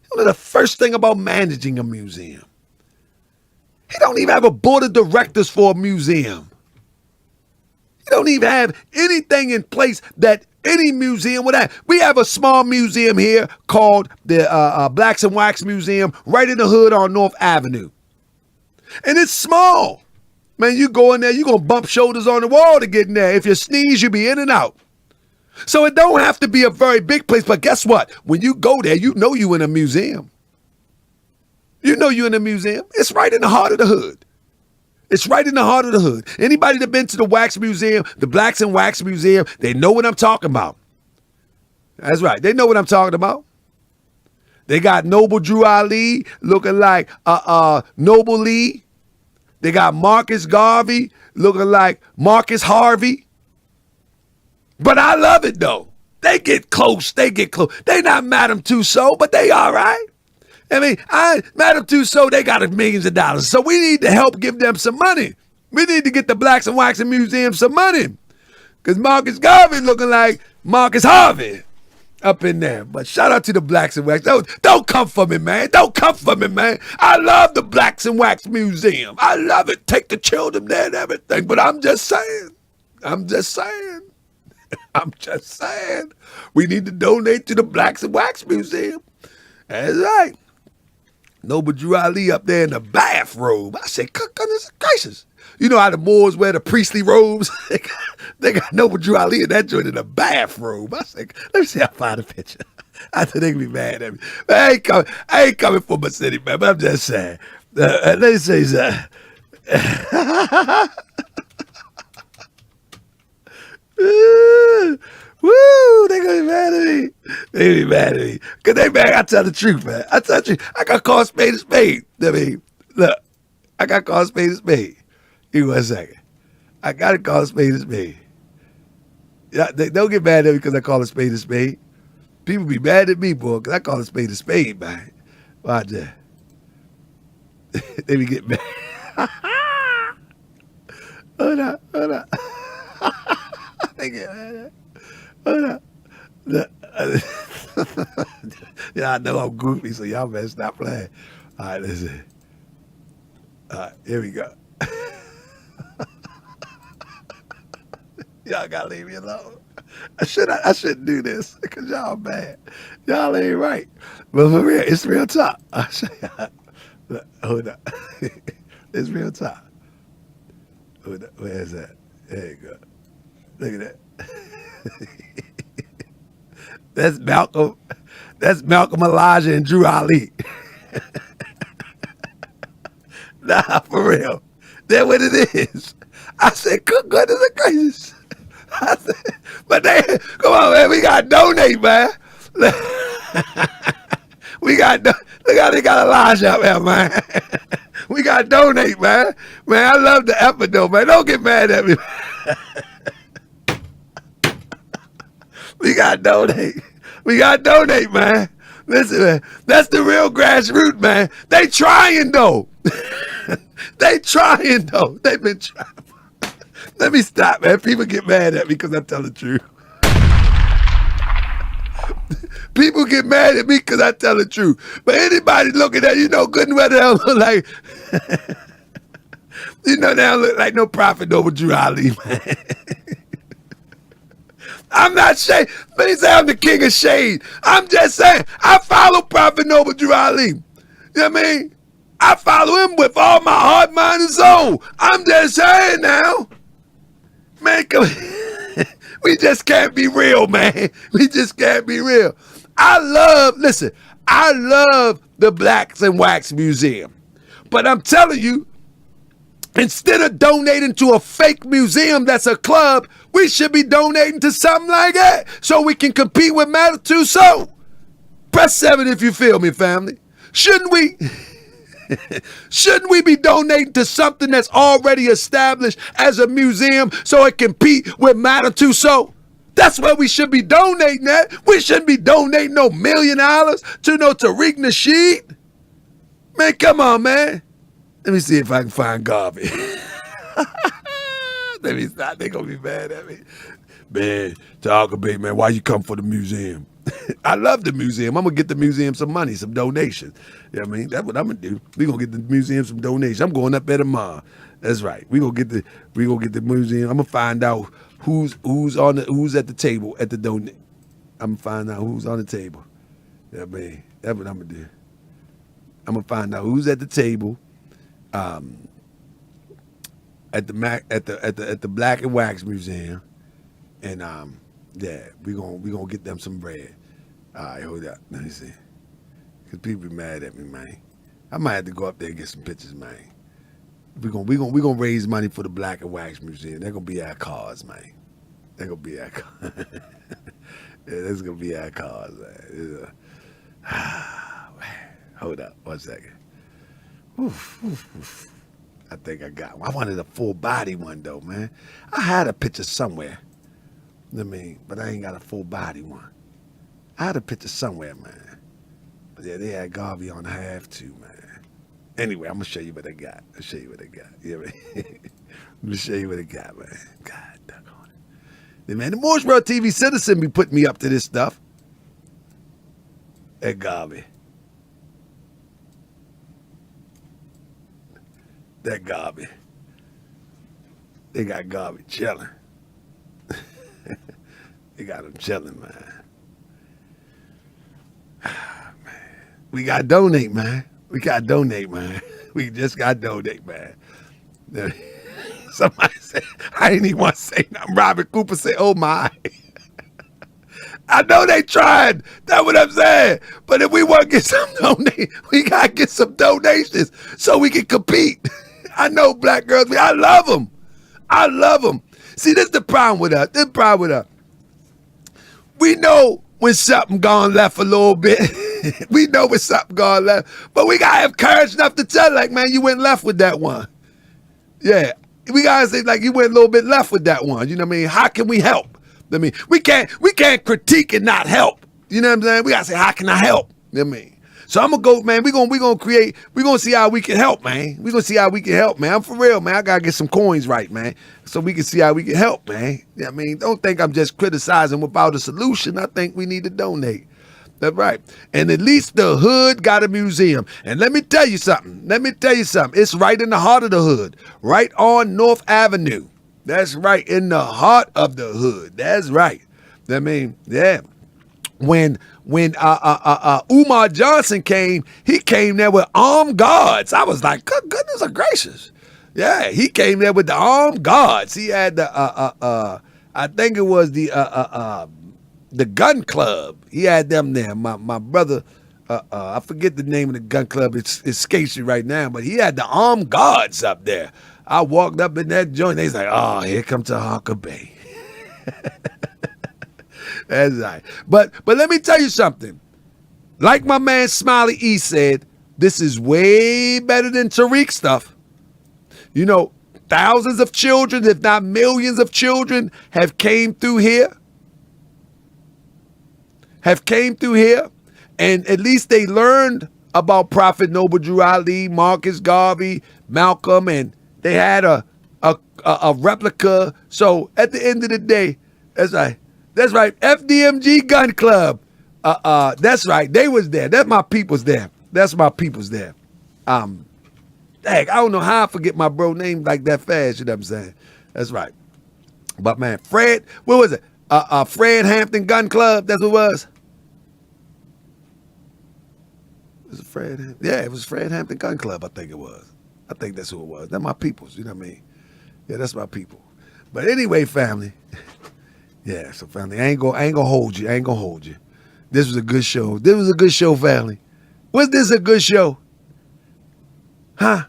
He don't know the first thing about managing a museum. He don't even have a board of directors for a museum. He don't even have anything in place that any museum would have. We have a small museum here called the Blacks and Wax Museum right in the hood on North Avenue. And it's small. Man, you go in there, you're going to bump shoulders on the wall to get in there. If you sneeze, you'll be in and out. So it don't have to be a very big place, but guess what? When you go there, you know you in a museum. You know you in a museum. It's right in the heart of the hood. It's right in the heart of the hood. Anybody that been to the Wax Museum, the Blacks and Wax Museum, they know what I'm talking about. That's right. They know what I'm talking about. They got Noble Drew Ali looking like Noble Lee. They got Marcus Garvey looking like Marcus Harvey. But I love it, though. They get close. They not Madame Tussauds, but they all right. I mean, Madame Tussauds, they got millions of dollars. So we need to help give them some money. We need to get the Blacks and Waxing Museum some money. Because Marcus Garvey looking like Marcus Harvey up in there. But shout out to the Blacks and Wax. Don't come for me, man. Don't come for me, man. I love the Blacks and Wax Museum. I love it. Take the children there and everything. But I'm just saying. I'm just saying. We need to donate to the Blacks and Wax Museum. That's right. Noble Drew Ali up there in the bathrobe. I said, goodness gracious. You know how the Moors wear the priestly robes? They got Noble Drew Ali in that joint in the bathrobe. I said, let me see if I find a picture. I think they can be mad at me. But I ain't coming for my city, man, but I'm just saying. Let me say something. Woo, they gonna be mad at me. They be mad at me. Cause they mad, I tell the truth, man. I tell the truth. I got called spade a spade. I mean, look, I got called spade a spade. Give me 1 second. I gotta call a spade a spade. Yeah, they don't get mad at me because I call a spade a spade. People be mad at me, boy, because I call a spade a spade, man. Watch that. They be getting mad. Hold up. They get mad. Hold up. Yeah, I know I'm goofy, so y'all better stop playing. All right, listen. All right, here we go. Y'all gotta leave me alone. I shouldn't do this because y'all bad. Y'all ain't right. But for real, it's real talk. Look, hold up. It's real talk. Hold up. Where's that? There you go. Look at that. That's Malcolm. That's Malcolm, Elijah, and Drew Ali. Nah, for real. That's what it is. I said, good goodness gracious. I said, but they, come on, man, we got to donate, man. We got, look how they got Elijah up there, man. We got to donate, man. Man, I love the effort, though, man. Don't get mad at me. We got to donate. We got to donate, man. Listen, man, that's the real grassroots, man. They trying, though. They trying, though. They've been trying. Let me stop, man. People get mad at me because I tell the truth. People get mad at me because I tell the truth. But anybody looking at you know good and well they don't look like, you know, they don't look like no prophet over Drew Ali, man. I'm not shade. Please say I'm the king of shade. I'm just saying, I follow Prophet Noble Drew Ali. You know what I mean? I follow him with all my heart, mind, and soul. I'm just saying now. Man, come we just can't be real, man. We just can't be real. I love the Blacks and Wax Museum. But I'm telling you, instead of donating to a fake museum that's a club, we should be donating to something like that so we can compete with Manitou Soul. Press 7 if you feel me, family. Shouldn't we? Shouldn't we be donating to something that's already established as a museum so it can compete with Manitou Soul? That's where we should be donating at. We shouldn't be donating no $1 million to no Tariq Nasheed. Man, come on, man. Let me see if I can find Garvey. Let me stop. They gonna be mad at me. Man, talk about, man, why you come for the museum? I love the museum. I'm gonna get the museum some money, some donations. You know what I mean? That's what I'm gonna do. We gonna get the museum some donations. I'm going up there tomorrow. That's right. We gonna get the museum. I'm gonna find out who's at the table at the donate. I'm gonna find out who's on the table. You know what I mean? That's what I'm gonna do. I'm gonna find out who's at the table. At the Black and Wax Museum, and yeah, we gonna get them some bread. All right, hold up, let me see, cause people be mad at me, man. I might have to go up there and get some pictures, man. We gonna raise money for the Black and Wax Museum. They're gonna be our cause, man. They're gonna be our cause. Yeah, that's gonna be our cause, man. Hold up, 1 second. Oof. I think I got one. I wanted a full body one though, man. I had a picture somewhere. I mean, but I ain't got a full body one. I had a picture somewhere, man. But yeah, they had Garvey on half too, man. Anyway, I'm gonna show you what I got. I'll show you what I got. You know what I mean? I'm gonna show you what I got, man. God doggone it. Then, man, the Moorish World TV citizen be putting me up to this stuff. At Garvey. That Garvey. They got Garvey chilling. They got him chilling, man. Man. We got to donate, man. We got to donate, man. We just got to donate, man. Somebody said, I ain't even want to say nothing. Robert Cooper said, oh my. I know they tried. That's what I'm saying. But if we want to get some we got to get some donations so we can compete. I know black girls. I love them. I love them. See, this is the problem with us. We know when something gone left a little bit. We know when something gone left. But we got to have courage enough to tell, like, man, you went left with that one. Yeah. We got to say, like, you went a little bit left with that one. You know what I mean? How can we help? I mean, we can't critique and not help. You know what I'm saying? We got to say, how can I help? You know what I mean? So I'm going to go, man, we're going to see how we can help, man. We're going to see how we can help, man. I'm for real, man. I got to get some coins right, man, so we can see how we can help, man. You know what I mean? Don't think I'm just criticizing without a solution. I think we need to donate. That's right. And at least the hood got a museum. And let me tell you something. It's right in the heart of the hood, right on North Avenue. That's right, in the heart of the hood. That's right. I mean, yeah. When Umar Johnson came, he came there with armed guards. I was like, goodness gracious. Yeah, he came there with the armed guards. He had the I think it was the gun club. He had them there. My brother, I forget the name of the gun club. It escapes me right now, but he had the armed guards up there. I walked up in that joint. They was like, oh, here comes Tahaka Bay. That's right. But let me tell you something. Like my man Smiley E said, this is way better than Tariq stuff. You know, thousands of children, if not millions of children, have came through here. And at least they learned about Prophet Noble Drew Ali, Marcus Garvey, Malcolm, and they had a replica. So at the end of the day, that's right. That's right. FDMG Gun Club. That's right. They was there. That's my people's there. Dang, I don't know how I forget my bro name like that fast. You know what I'm saying? That's right. But man, Fred, what was it? Fred Hampton Gun Club. That's what it was. Was it Fred Hampton? Yeah, it was Fred Hampton Gun Club. I think it was. I think that's who it was. They're my peoples. You know what I mean? Yeah, that's my people. But anyway, family. Yeah, so family, I ain't gonna hold you. This was a good show. Family. Was this a good show? Huh?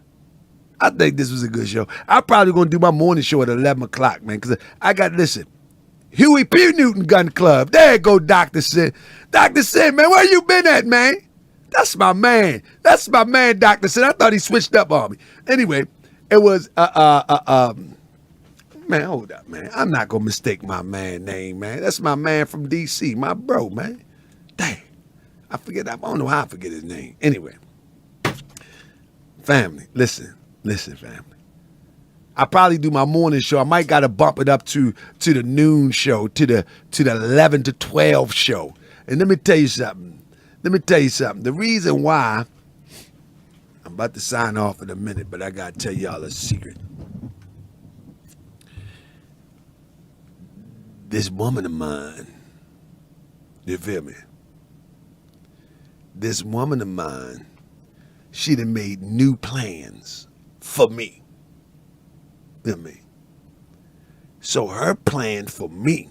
I think this was a good show. I'm probably gonna do my morning show at 11 o'clock, man, because I got, listen, Huey P. Newton Gun Club. There you go, Dr. Sin. Dr. Sin, man, where you been at, man? That's my man, Dr. Sin. I thought he switched up on me. Anyway, it was, man, hold up, man. I'm not going to mistake my man name, man. That's my man from D.C., my bro, man. Dang. I don't know how I forget his name. Anyway. Family, listen, family. I probably do my morning show. I might got to bump it up to the noon show, to the 11 to 12 show. And let me tell you something. The reason why, I'm about to sign off in a minute, but I got to tell y'all a secret. This woman of mine, you feel me? This woman of mine, she done made new plans for me. You know what I mean? So her plan for me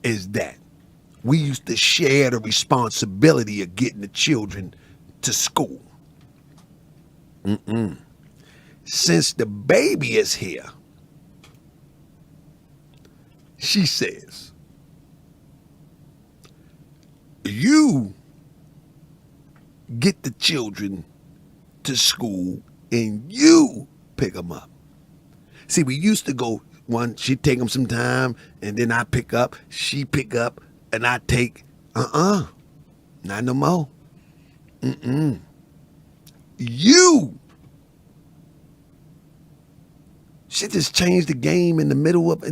is that we used to share the responsibility of getting the children to school. Since the baby is here, she says, you get the children to school and you pick them up. See, we used to go, she'd take them some time and then I pick up, she pick up and I take, not no more. You. She just changed the game in the middle of,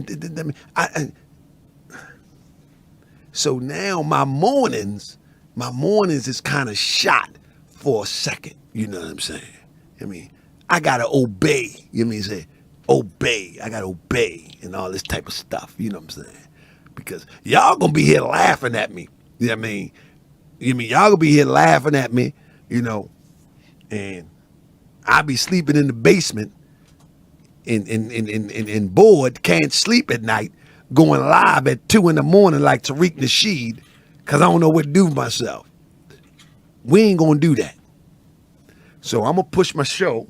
so now my mornings is kind of shot for a second. You know what I'm saying? I mean, I gotta obey. You know what I'm saying? Obey. I gotta obey and all this type of stuff. You know what I'm saying? Because y'all gonna be here laughing at me. You know what I mean? Y'all gonna be here laughing at me, you know, and I be sleeping in the basement and bored, can't sleep at night, going live at 2 a.m. like Tariq Nasheed, because I don't know what to do with myself. We ain't going to do that. So I'm going to push my show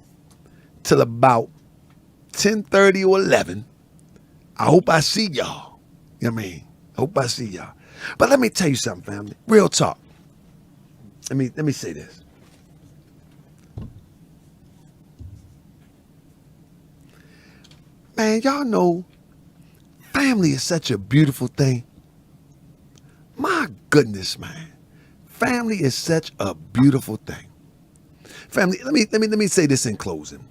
till about 10:30 or 11. I hope I see y'all. You know what I mean? I hope I see y'all. But let me tell you something, family. Real talk. Let me say this. Man, y'all know family is such a beautiful thing. My goodness, man. Family is such a beautiful thing. Family, let me say this in closing.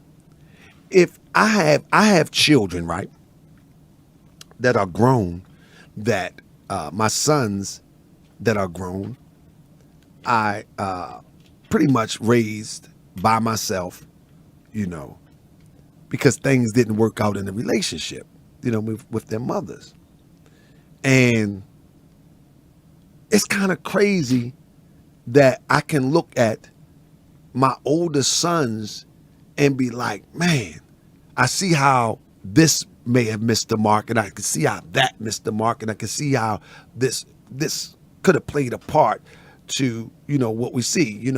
If I have children, right, that are grown, that my sons that are grown, I pretty much raised by myself, you know. because things didn't work out in the relationship, with their mothers. And it's kind of crazy that I can look at my older sons and be like, man, I see how this may have missed the mark, and I can see how that missed the mark, and I can see how this could have played a part to, what we see,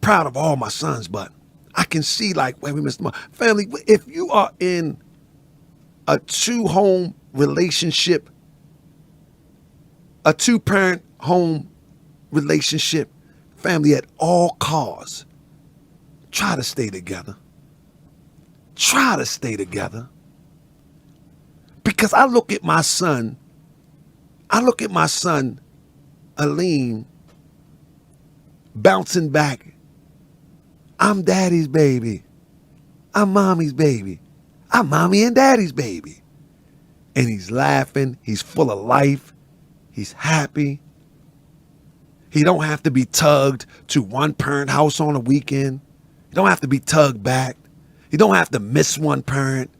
Proud of all my sons, but I can see like where we missed the mark. Family, if you are in a 2-home relationship, a 2-parent home relationship, family, at all costs, try to stay together. Try to stay together. Because I look at my son, Aline, bouncing back. I'm daddy's baby. I'm mommy's baby. I'm mommy and daddy's baby. And he's laughing. He's full of life. He's happy. He don't have to be tugged to 1-parent house on a weekend. He don't have to be tugged back. He don't have to miss 1 parent.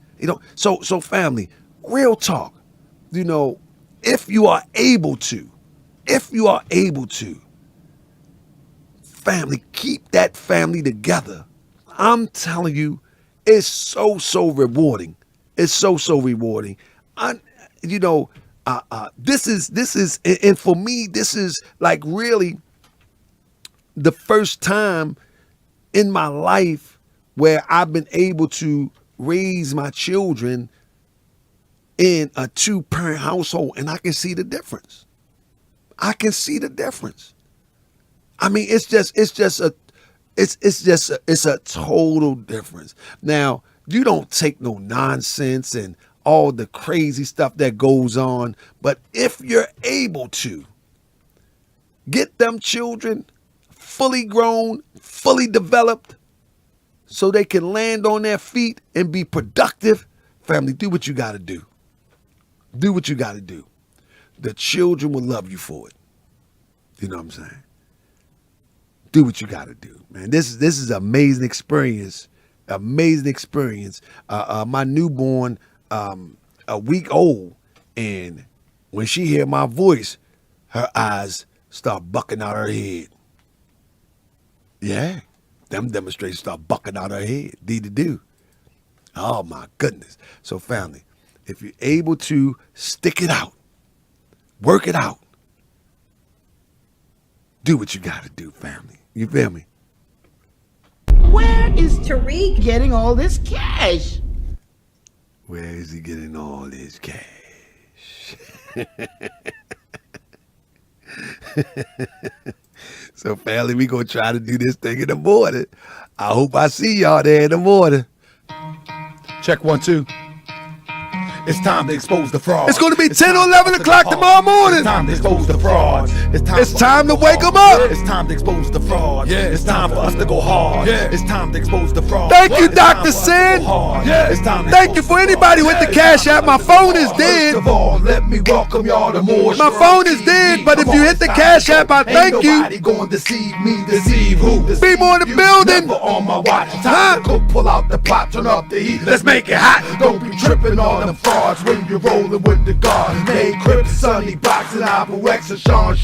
So family, real talk. If you are able to, family, keep that family together. I'm telling you, it's so rewarding. It's so rewarding. This is, and for me, this is like really the first time in my life where I've been able to raise my children in a 2-parent household, and I can see the difference. I mean, it's a total difference. Now, you don't take no nonsense and all the crazy stuff that goes on, but if you're able to get them children fully grown, fully developed, so they can land on their feet and be productive, family, do what you got to do. Do what you got to do. The children will love you for it. You know what I'm saying? Do what you got to do, man. This is an amazing experience. Amazing experience. My newborn, a week old, and when she hear my voice, her eyes start bucking out her head. Yeah, them demonstrations start bucking out her head. Do. Oh my goodness. So family, if you're able to stick it out, work it out, do what you got to do, family. You feel me? Where is Tariq getting all this cash? Where is he getting all this cash? So family, we gonna try to do this thing in the morning. I hope I see y'all there in the morning. Check 1, 2. It's time to expose the fraud. It's going to be 10 or 11 o'clock tomorrow morning. It's time to expose the fraud. It's time to wake them up. It's time to expose the fraud. It's time for us to go hard. It's time to expose the fraud. Thank you, Dr. Sin. Thank you for anybody with the cash app. My phone is dead. First of all, let me welcome y'all to Moorish My phone is dead, but if you hit the cash app, I thank you. Ain't nobody going to deceive me, deceive who? People in the building. Never on my watch. Time to go pull out the pot, turn up the heat. Let's make it hot. Don't be tripping on them frauds when you're rolling with the guard. Made Crip, Sonny, Boxing, Apple X, and Sean,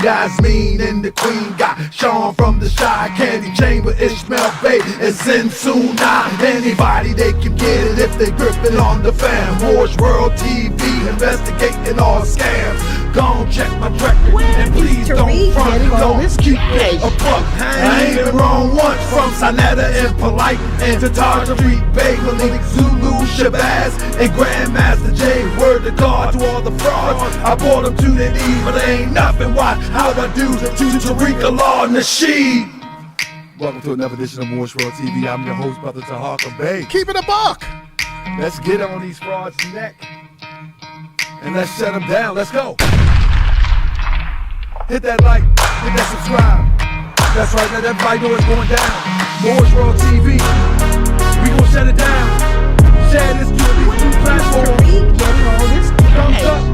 Yasmin and the Queen got Sean from the Shy, Candy Chamber, Ishmael Bay, and Sinsu. Now anybody they can get it if they gripping on the fam. Moorish World TV investigating all scams. Gon' check my record and please don't front. Don't keep it a buck. I ain't been wrong once. From Sinetta and Polite and Tatar, Tariq, Bay, Malik, Zulu, Shabazz, and Grandmaster J. Word to God to all the frauds. I brought them to their knees, but they ain't nothing. Watch how I do to Tariq Nasheed. Welcome to another edition of Moorish World TV. I'm your host, Brother Tariq Bay. Keep it a buck. Let's get on these frauds' neck and let's shut them down. Let's go. Hit that like, hit that subscribe. That's right, let everybody know what's going down. Moorish World TV, we gon' shut it down. Share this to at least 2 platforms. Tariq getting all this cash? Thumbs up.